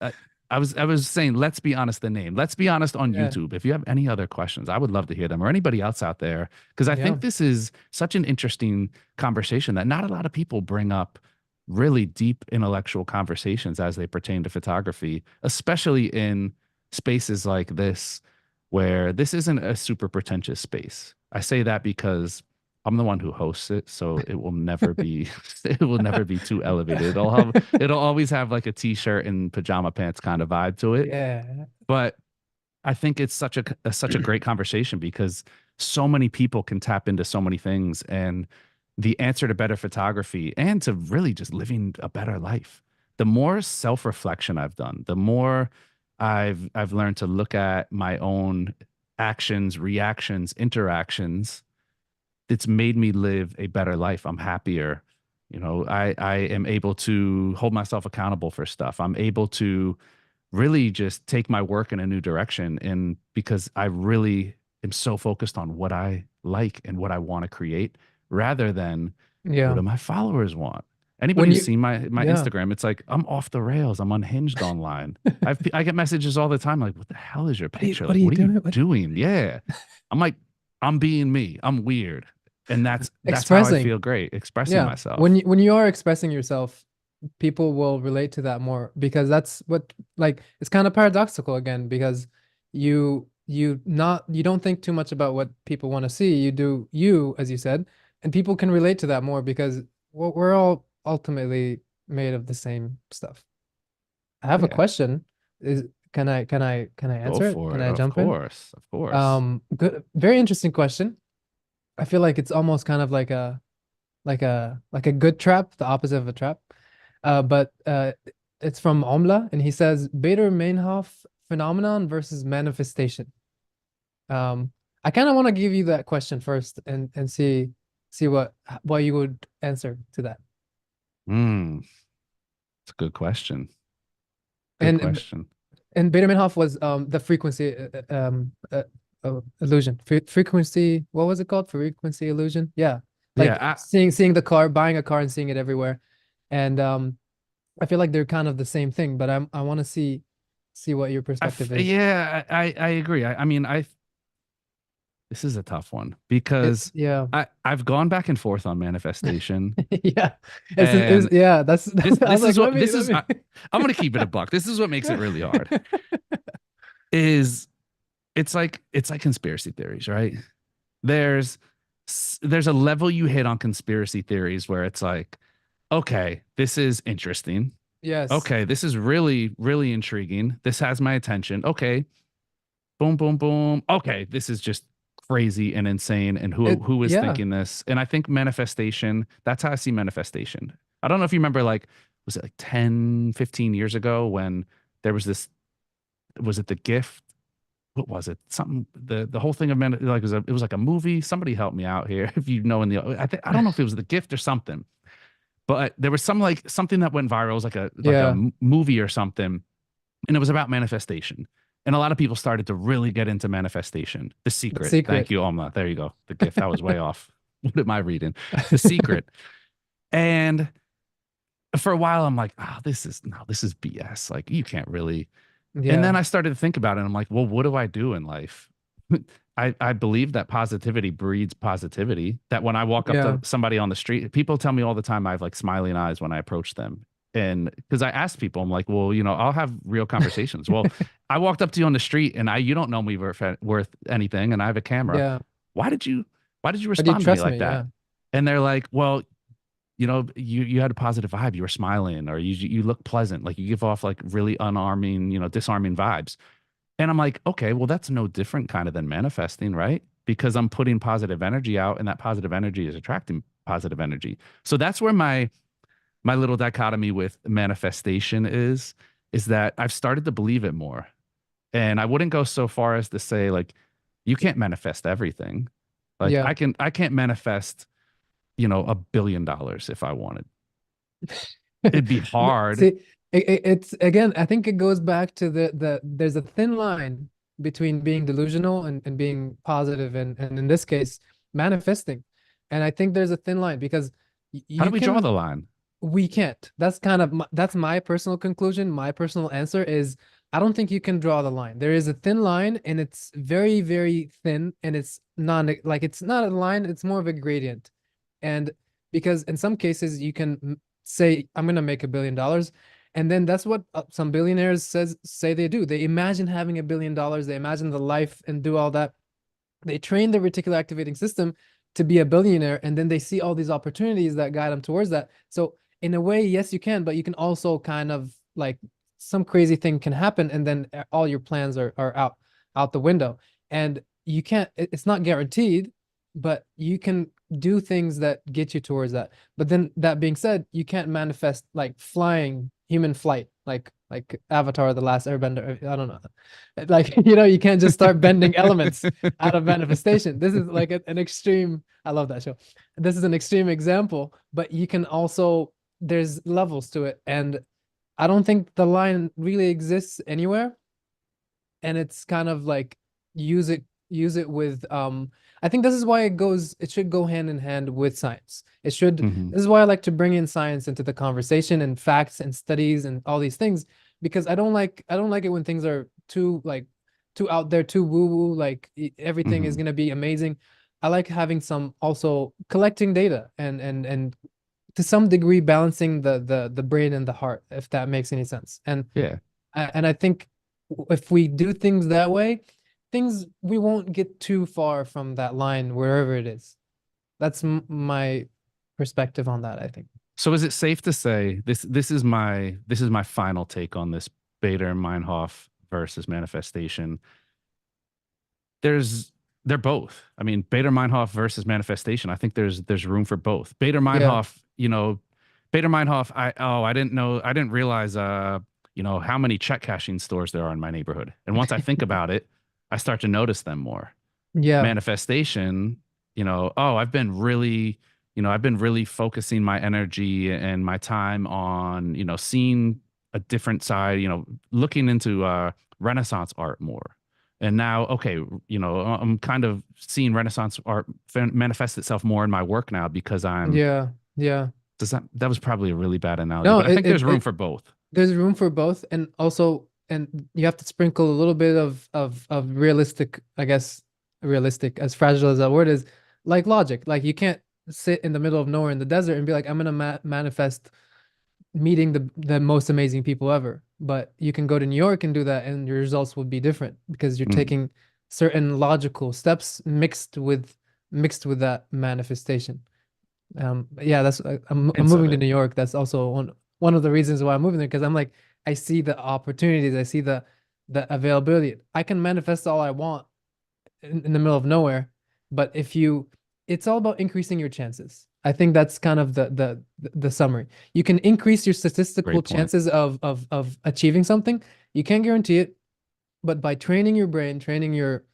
uh, I was saying, let's be honest. The name. Let's be honest on Yeah. YouTube. If you have any other questions, I would love to hear them or anybody else out there because I Yeah. think this is such an interesting conversation that not a lot of people bring up really deep intellectual conversations as they pertain to photography, especially in spaces like this, where this isn't a super pretentious space. I say that because I'm the one who hosts it, so it will never be it will never be too elevated. It'll always have like a t-shirt and pajama pants kind of vibe to it. Yeah. But I think it's such a great conversation because so many people can tap into so many things and the answer to better photography and to really just living a better life. The more self-reflection I've done, the more I've learned to look at my own actions, reactions, interactions. It's made me live a better life. I'm happier. You know, I am able to hold myself accountable for stuff. I'm able to really just take my work in a new direction. And because I really am so focused on what I like and what I want to create rather than what Yeah. do my followers want. Anybody When who's you, seen my yeah. Instagram, it's like I'm off the rails. I'm unhinged online. I get messages all the time like, what the hell is your picture? What are Like, you what are you doing? What doing? Yeah. I'm like, I'm being me. I'm weird. And that's how I expressing? feel great expressing Yeah. myself. When you are expressing yourself, people will relate to that more because that's what like it's kind of paradoxical again because you don't think too much about what people want to see. You do you, as you said, and people can relate to that more because we're all ultimately made of the same stuff. I have a Yeah. question. Is can I Go answer it? for Can it. I Of jump in? course. Of course. Good, very interesting question. I feel like it's almost kind of like a like a good trap, the opposite of a trap. But it's from Omla, and he says Bader-Meinhof phenomenon versus manifestation. I kind of want to give you that question first and see what you would answer to that. Hmm. It's a good question. Good And question. Bader-Meinhof was the frequency illusion. Frequency, what was it called? Frequency illusion. Yeah, like Yeah, seeing the car, buying a car, and seeing it everywhere. And I feel like they're kind of the same thing, but I want to see what your perspective is. yeah, I agree. I mean, this is a tough one because Yeah, I've gone back and forth on manifestation, yeah. It's and yeah. That's I was this like, is what let me. I'm gonna keep it a buck. This is what makes it really hard. Is it's like conspiracy theories, right? There's there's a level you hit on conspiracy theories where it's like, okay, this is interesting. Yes. Okay, this is really, really intriguing. This has my attention. Okay, boom, boom, boom. Okay, this is just crazy and insane. And It, who is yeah. thinking this? And I think manifestation, that's how I see manifestation. I don't know if you remember, like, was it like 10, 15 years ago when there was this, was it The Gift? What was it? Something, the whole thing of like it was like a movie. Somebody help me out here if you know in the I don't know if it was The Gift or something, but there was some like something that went viral. It was like a Yeah. movie or something, and it was about manifestation. And a lot of people started to really get into manifestation. The The Secret. Thank secret. you, Omla. There you go. The Gift. I was way off. What am I reading? The Secret. And for a while, I'm like, oh, this is no, this is BS. Like, you can't really. And then Yeah. I started to think about it. And I'm like, well, what do I do in life? I believe that positivity breeds positivity. That when I walk up Yeah. to somebody on the street, people tell me all the time I have like smiling eyes when I approach them. And because I ask people, I'm like, well, I'll have real conversations. Well, I walked up to you on the street and you don't know me worth anything, and I have a camera. Yeah. Why did you, why did you But you respond to me trust like me? that? Yeah. And they're like, well, you had a positive vibe. You were smiling, or you look pleasant. Like you give off like really unarming, disarming vibes. And I'm like, okay, well, that's no different kind of than manifesting, right? Because I'm putting positive energy out, and that positive energy is attracting positive energy. So that's where my little dichotomy with manifestation is that I've started to believe it more. And I wouldn't go so far as to say like you can't manifest everything. Like Yeah. I can't manifest, $1 billion if I wanted. It'd be hard. See, it's again, I think it goes back to there's a thin line between being delusional and being positive and in this case, manifesting. And I think there's a thin line because How do you we draw can the line? we can't. That's kind of that's my personal conclusion. My personal answer is I don't think you can draw the line. There is a thin line and it's very, very thin and it's not like it's not a line, it's more of a gradient. And because in some cases you can say I'm going to make $1 billion, and then that's what some billionaires say they do. They imagine having $1 billion, they imagine the life and do all that. They train the reticular activating system to be a billionaire, and then they see all these opportunities that guide them towards that. So in a way, yes, you can, but you can also kind of like some crazy thing can happen, and then all your plans are out the window. And you can't, it's not guaranteed, but you can do things that get you towards that. But then that being said, you can't manifest like flying, human flight, like Avatar, the Last Airbender. I don't know. Like, you can't just start bending elements out of manifestation. This is like an extreme. I love that show. This is an extreme example, but you can also, there's levels to it. And I don't think the line really exists anywhere. And it's kind of like use it with I think this is why it should go hand in hand with science. Mhm. This is why I like to bring in science into the conversation and facts and studies and all these things, because I don't like it when things are too out there, too woo woo, like everything is Mhm. going to be amazing. I like having some also collecting data and to some degree balancing the brain and the heart, if that makes any sense. Yeah. And I think if we do things that way, things we won't get too far from that line wherever it is. That's my perspective on that, I think. So is it safe to say this is my final take on this Bader Meinhof versus manifestation? There's they're both. I mean, Bader Meinhof versus manifestation. I think there's room for both. Yeah. Bader Meinhof. I didn't know. I didn't realize how many check cashing stores there are in my neighborhood. And once I think about it, I start to notice them more. Yeah. Manifestation, I've been really focusing my energy and my time on, seeing a different side, looking into Renaissance art more. And now, okay, I'm kind of seeing Renaissance art manifest itself more in my work now because Yeah. Yeah. that was probably a really bad analogy, No, but I think there's room for both. there's room for both, and also, and you have to sprinkle a little bit of realistic, I guess, realistic, as fragile as that word is, like logic. Like you can't sit in the middle of nowhere in the desert and be like, I'm gonna manifest meeting the most amazing people ever. But you can go to New York and do that, and your results will be different because you're Mm, taking certain logical steps mixed with mixed with that manifestation. Yeah, that's I'm Hints of moving to it. New York. That's also one of the reasons why I'm moving there, because I'm like, I see the opportunities, I see the availability. I can manifest all I want in the middle of nowhere, but it's all about increasing your chances. I think that's kind of the summary. You can increase your statistical Great point. chances of achieving something. You can't guarantee it, but by training your brain, training your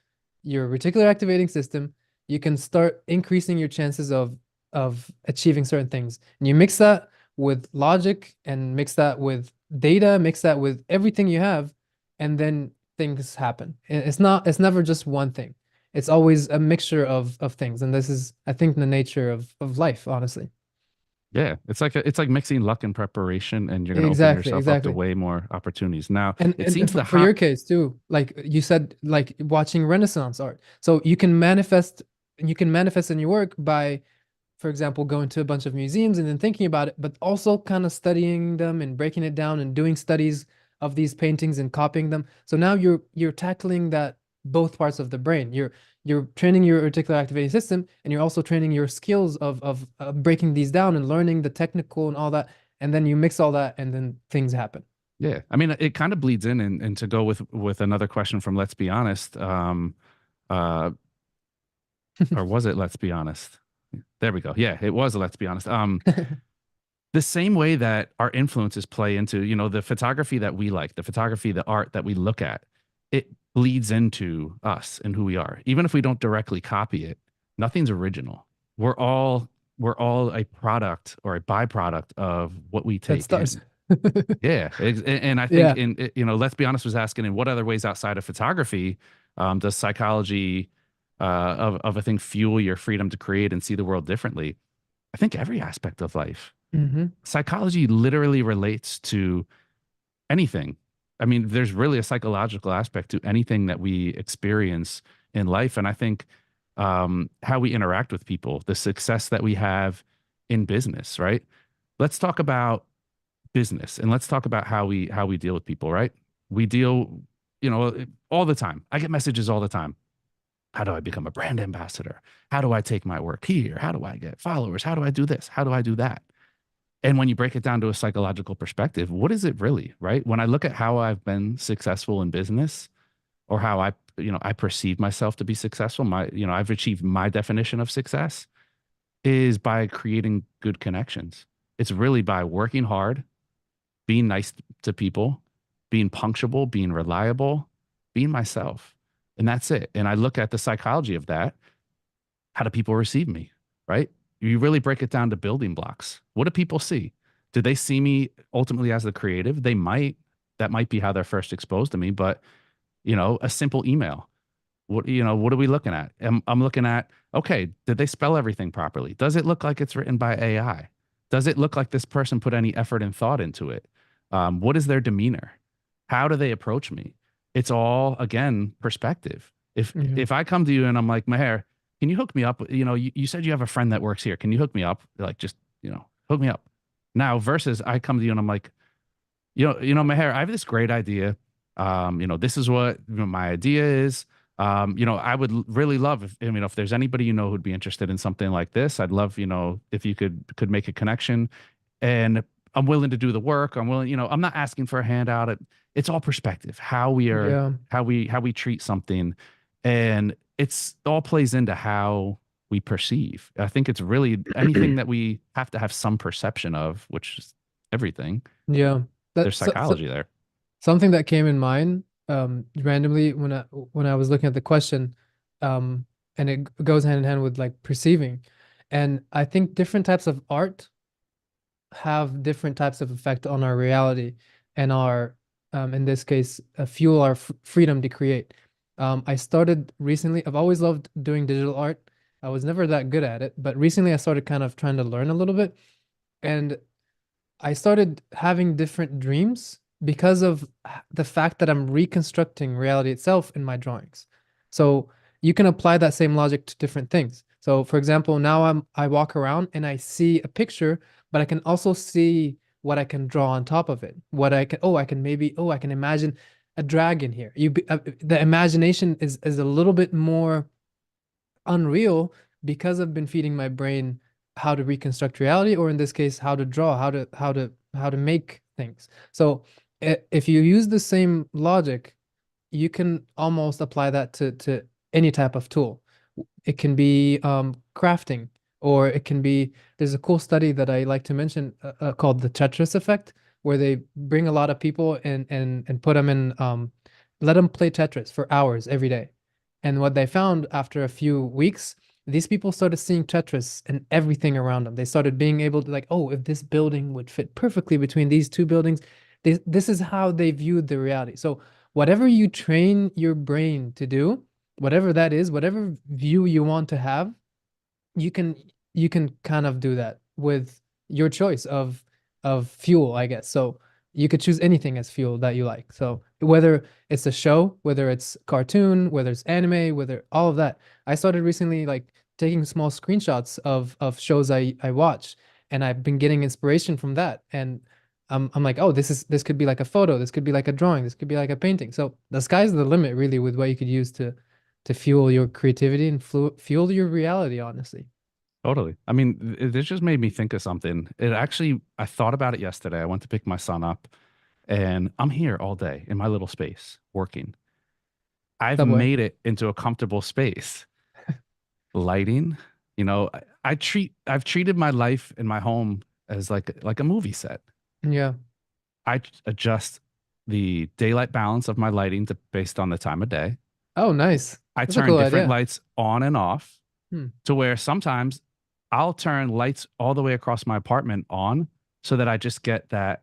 reticular activating system, you can start increasing your chances of achieving certain things. And you mix that with logic and mix that with data, mix that with everything you have, and then things happen. It's never just one thing. It's always a mixture of things. And this is, I think, the nature of life, honestly. Yeah, it's like mixing luck and preparation, and you're going to open Exactly, yourself up to exactly. way more opportunities. Now, And it and seems the for your hot. case too, like you said, like watching Renaissance art. So you can manifest in your work by, for example, going to a bunch of museums and then thinking about it, but also kind of studying them and breaking it down and doing studies of these paintings and copying them. So now you're tackling that both parts of the brain. You're training your reticular activating system, and you're also training your skills of breaking these down and learning the technical and all that. And then you mix all that, and then things happen. Yeah, I mean, it kind of bleeds in, and to go with another question from Let's Be Honest, uh, or was it Let's Be Honest? There we go. Yeah, it was a Let's Be Honest. The same way that our influences play into, the photography that we like, the photography, the art that we look at, it bleeds into us and who we are. Even if we don't directly copy it, nothing's original. We're all a product or a byproduct of what we That take starts. in. Yeah, and I think Yeah. Let's Be Honest was asking, in what other ways outside of photography does psychology of a thing fuel your freedom to create and see the world differently? I think every aspect of life. Hmm. Psychology literally relates to anything. I mean, there's really a psychological aspect to anything that we experience in life. And I think how we interact with people, the success that we have in business, right? Let's talk about business, and let's talk about how we deal with people, right? We deal, all the time. I get messages all the time. How do I become a brand ambassador? How do I take my work here? How do I get followers? How do I do this? How do I do that? And when you break it down to a psychological perspective, what is it really, right? When I look at how I've been successful in business, or how I perceive myself to be successful, I've achieved my definition of success is by creating good connections. It's really by working hard, being nice to people, being punctual, being reliable, being myself. And that's it. And I look at the psychology of that. How do people receive me? Right? You really break it down to building blocks. What do people see? Do they see me ultimately as the creative? They might. That might be how they're first exposed to me, but a simple email. What are we looking at? I'm looking at, okay, did they spell everything properly? Does it look like it's written by AI? Does it look like this person put any effort and thought into it? What is their demeanor? How do they approach me? It's all, again, perspective. If Yeah. if I come to you and I'm like, Maher, can you hook me up? You said you have a friend that works here. Can you hook me up? Like, just, hook me up. Now, versus I come to you and I'm like, Maher, I have this great idea. This is what my idea is. I would really love if there's anybody who'd be interested in something like this. I'd love, if you could make a connection, and I'm willing to do the work. I'm willing, I'm not asking for a handout. It's all perspective, Yeah. how we treat something, and it's all plays into how we perceive. I think it's really anything that we have to have some perception of, which is everything. Yeah. There's psychology there. Something that came in mind randomly when I was looking at the question, and it goes hand in hand with like perceiving. And I think different types of art have different types of effect on our reality and our in this case fuel our freedom to create. I started recently, I've always loved doing digital art. I was never that good at it, but recently I started kind of trying to learn a little bit, and I started having different dreams because of the fact that I'm reconstructing reality itself in my drawings. So you can apply that same logic to different things. So for example, now I walk around and I see a picture, but I can also see what I can draw on top of it. What I can, I can imagine a dragon here. The imagination is a little bit more unreal because I've been feeding my brain how to reconstruct reality, or in this case, how to draw, how to make things. So if you use the same logic, you can almost apply that to any type of tool. It can be crafting, or it can be, there's a cool study that I like to mention called the Tetris effect, where they bring a lot of people and put them in, let them play Tetris for hours every day. And what they found after a few weeks, these people started seeing Tetris and everything around them. They started being able to, like, oh, if this building would fit perfectly between these two buildings, this is how they viewed the reality. So whatever you train your brain to do, whatever that is, whatever view you want to have, you can you can kind of do that with your choice of fuel, I guess. So you could choose anything as fuel that you like. So whether it's a show, whether it's cartoon, whether it's anime, whether all of that. I started recently like taking small screenshots of shows I watch, and I've been getting inspiration from that. And I'm like, oh, this could be like a photo, this could be like a drawing, this could be like a painting. So the sky's the limit really with what you could use to fuel your creativity and fuel your reality, honestly. Totally. I mean, this just made me think of something. It actually, I thought about it yesterday. I went to pick my son up, and I'm here all day in my little space working. I've Subway. made it into a comfortable space. Lighting, I've treated my life in my home as like a movie set. Yeah. Adjust the daylight balance of my lighting to based on the time of day. Oh, nice. I That's a turn cool different idea. lights on and off Hmm. to where sometimes I'll turn lights all the way across my apartment on so that I just get that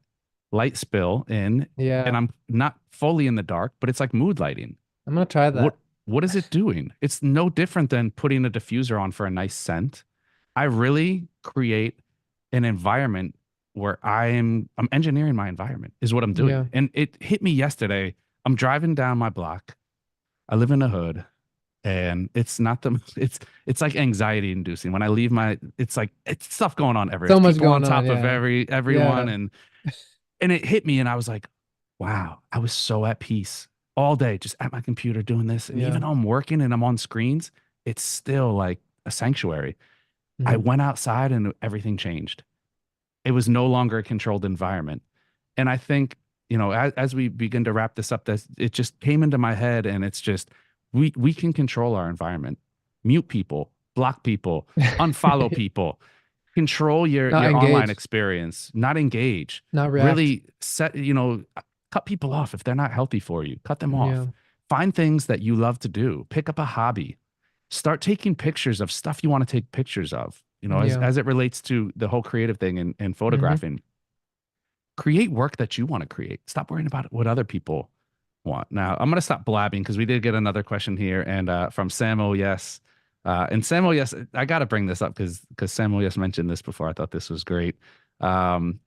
light spill in and Yeah. I'm not fully in the dark, but it's like mood lighting. I'm gonna try What that. what is it doing? It's no different than putting a diffuser on for a nice scent. I really create an environment where I'm engineering my environment is what I'm doing. Yeah. And it hit me yesterday. I'm driving down my block. I live in a hood and it's not the it's like anxiety inducing. When I leave my it's like it's stuff going on everywhere. So It's much people on going on. top of Yeah. everyone Yeah. and it hit me and I was like, wow, I was so at peace all day just at my computer doing this. And Yeah. even though I'm working and I'm on screens, it's still like a sanctuary. I Mhm. went outside and everything changed. It was no longer a controlled environment. And I think, as we begin to wrap this up, that it just came into my head and it's just we can control our environment. Mute people, block people, unfollow people, control Not your online engage, experience, not engage. not react. Really set, cut people off if they're not healthy for you. Cut them Yeah. off. Find things that you love to do. Pick up a hobby. Start taking pictures of stuff you want to take pictures of, Yeah. as it relates to the whole creative thing and Hmm. photographing. Create work that you want to create. Stop worrying about what other people want. Now, I'm going to stop blabbing because we did get another question here and from Samo, yes. And Samo, yes, I got to bring this up because Samo, yes, mentioned this before. I thought this was great. Um,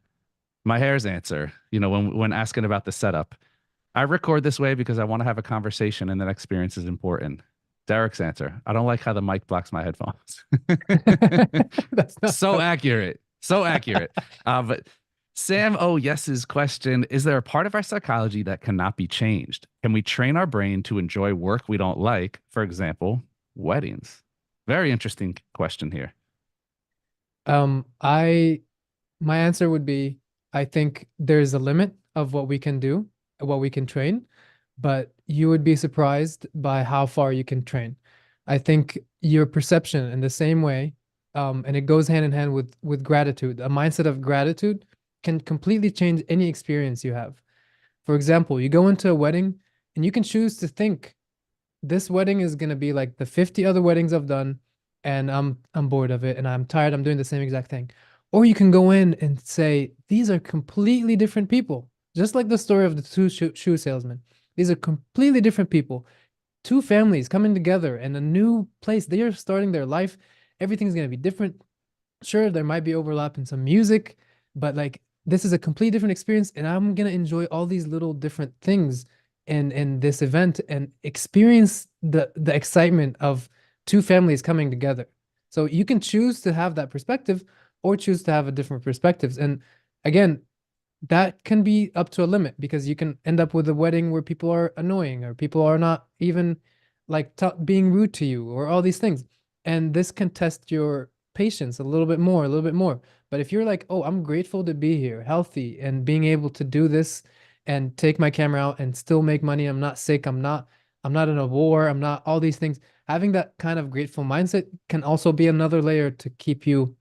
my hair's answer, when asking about the setup, I record this way because I want to have a conversation and that experience is important. Derek's answer, I don't like how the mic blocks my headphones. That's not So funny. accurate. So accurate. But Sam Oh Yes's question, is there a part of our psychology that cannot be changed? Can we train our brain to enjoy work we don't like? For example, weddings. Very interesting question here. I My answer would be, I think there's a limit of what we can do, what we can train, but you would be surprised by how far you can train. I think your perception in the same way, and it goes hand in hand with gratitude. A mindset of gratitude can completely change any experience you have. For example, you go into a wedding and you can choose to think this wedding is gonna be like the 50 other weddings I've done, and I'm bored of it and I'm tired. I'm doing the same exact thing. Or you can go in and say, these are completely different people. Just like the story of the two shoe salesmen. These are completely different people. Two families coming together in a new place. They are starting their life. Everything's gonna be different. Sure, there might be overlap in some music, but like this is a complete different experience, and I'm gonna enjoy all these little different things in this event and experience the excitement of two families coming together. So you can choose to have that perspective or choose to have a different perspectives. And again, that can be up to a limit because you can end up with a wedding where people are annoying or people are not even like being rude to you or all these things. And this can test your patience a little bit more, a little bit more. But if you're like, oh, I'm grateful to be here, healthy, and being able to do this and take my camera out and still make money, I'm not sick, I'm not in a war, I'm not all these things. Having that kind of grateful mindset can also be another layer to keep you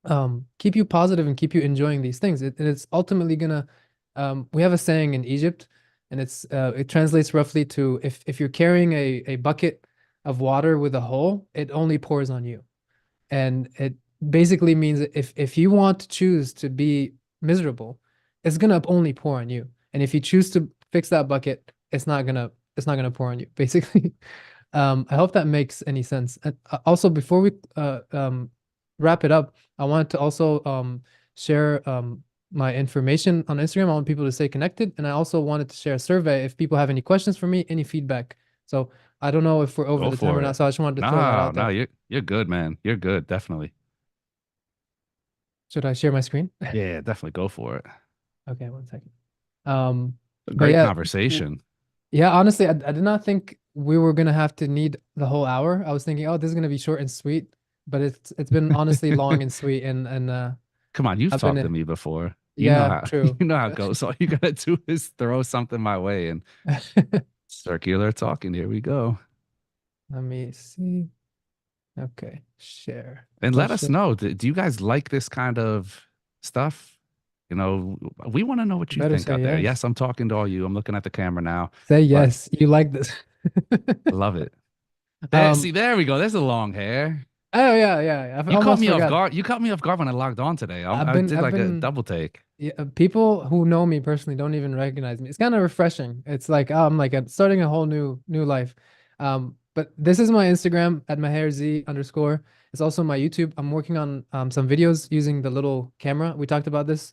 positive and keep you enjoying these things. And it's ultimately gonna we have a saying in Egypt, and it translates roughly to if you're carrying a bucket of water with a hole, it only pours on you. And it basically means that if you want to choose to be miserable, it's gonna only pour on you. And if you choose to fix that bucket, it's not gonna pour on you, basically. I hope that makes any sense. And also, before we wrap it up, I wanted to also share my information on Instagram. I want people to stay connected, and I also wanted to share a survey if people have any questions for me, any feedback. So I don't know if we're over Go the time or for not, it. so I just wanted to throw that No, out no, there. you're good, man. You're good, definitely. Should I share my screen? Yeah, definitely go for it. Okay, one second. Um, A but great yeah, conversation. yeah, honestly, I did not think we were gonna have to need the whole hour. I was thinking, oh, this is gonna be short and sweet, but it's been honestly long and sweet, and Come on, you've I've been talked to me before. You know yeah, how true. you know how it goes. All you gotta do is throw something my way and circular talking. Here we go. Let me see. Okay, share And let us question. know. Do you guys like this kind of stuff? You know, we want to know what You you better think say out there. yes. Yes, I'm talking to all you. I'm looking at the camera now, Say but yes. You like this. I love it. There, Um. see, there we go. There's the long hair. Oh yeah, yeah. I You caught almost me off forgot. guard. You caught me off guard when I logged on today. I did I've like a been double take. yeah, people who know me personally don't even recognize me. It's kind of refreshing. It's like I'm like starting a whole new life. But this is my Instagram at maherz underscore. It's also my YouTube. I'm working on some videos using the little camera. We talked about this,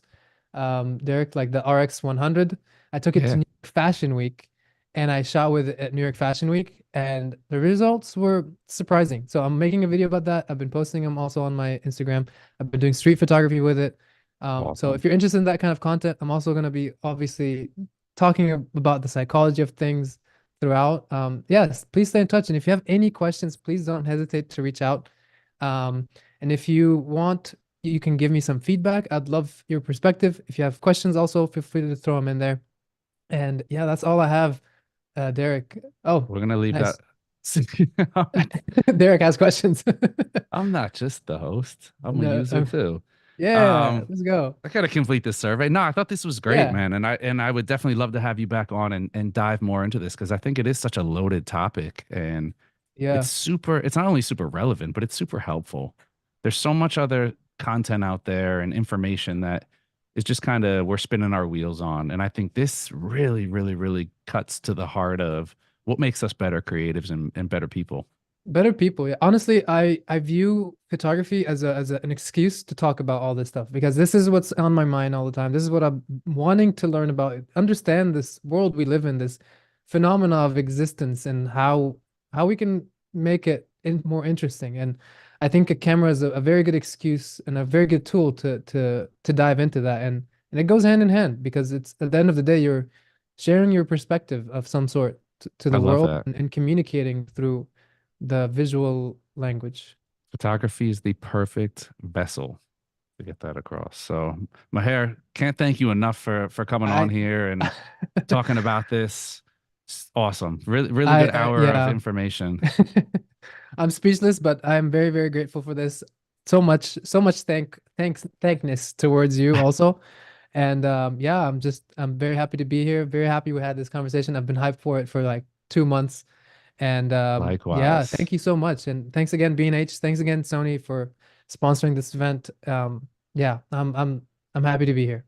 Derek, like the RX 100. I took it to Yeah, New York Fashion Week, and I shot with it at New York Fashion Week, and the results were surprising. So I'm making a video about that. I've been posting them also on my Instagram. I've been doing street photography with it. So awesome. if you're interested in that kind of content, I'm also going to be obviously talking about the psychology of things throughout. Yes, please stay in touch. And if you have any questions, please don't hesitate to reach out. And if you want, you can give me some feedback. I'd love your perspective. If you have questions, also feel free to throw them in there. And yeah, that's all I have, Derek. Oh, We're gonna leave that. nice. Derek has questions. I'm not just the host. I'm a No, user too. yeah, Um, let's go. I gotta complete this survey. No, I thought this was great, Yeah, man, and I would definitely love to have you back on and dive more into this because I think it is such a loaded topic and yeah. it's not only super relevant, but it's super helpful. There's so much other content out there and information that is just kind of we're spinning our wheels on. And I think this really, really, really cuts to the heart of what makes us better creatives and better people. Better people. Yeah. Honestly, I view photography as an excuse to talk about all this stuff because this is what's on my mind all the time. This is what I'm wanting to learn about, understand this world we live in, this phenomena of existence and how we can make it more interesting. And I think a camera is a very good excuse and a very good tool to dive into that. And it goes hand in hand because it's at the end of the day, you're sharing your perspective of some sort to I the love world that. and communicating through the visual language. Photography is the perfect vessel to get that across. So, Maher, can't thank you enough for coming on I here and talking about this. It's awesome. Really, really I good hour of yeah. information. I'm speechless, but I'm very, very grateful for this. So much thankness towards you also. And yeah, I'm very happy to be here. Very happy we had this conversation. I've been hyped for it for like 2 months. And yeah, Likewise. thank you so much. And thanks again, B&H. Thanks again, Sony, for sponsoring this event. Yeah, I'm happy to be here.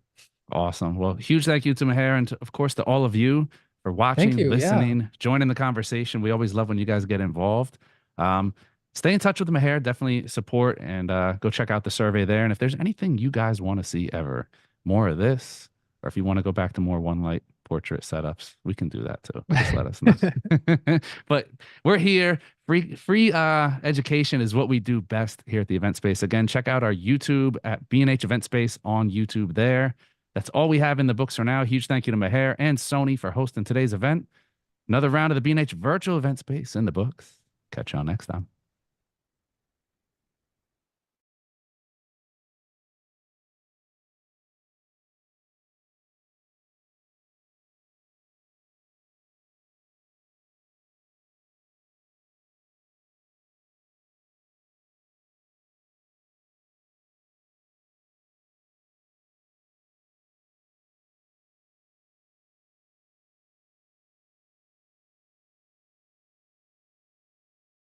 Awesome. Well, huge thank you to Maher and of course to all of you for Thank watching, you. Yeah. listening, joining the conversation. We always love when you guys get involved. Um, Stay in touch with Maher. Definitely support and go check out the survey there. And if there's anything you guys want to see ever, more of this, or if you want to go back to more one light portrait setups, we can do that too. Just let us know. But we're here. Free education is what we do best here at the Event Space. Again, check out our YouTube at B&H Event Space on YouTube there. That's all we have in the books for now. Huge thank you to Maher and Sony for hosting today's event. Another round of the B&H virtual event space in the books. Catch y'all next time.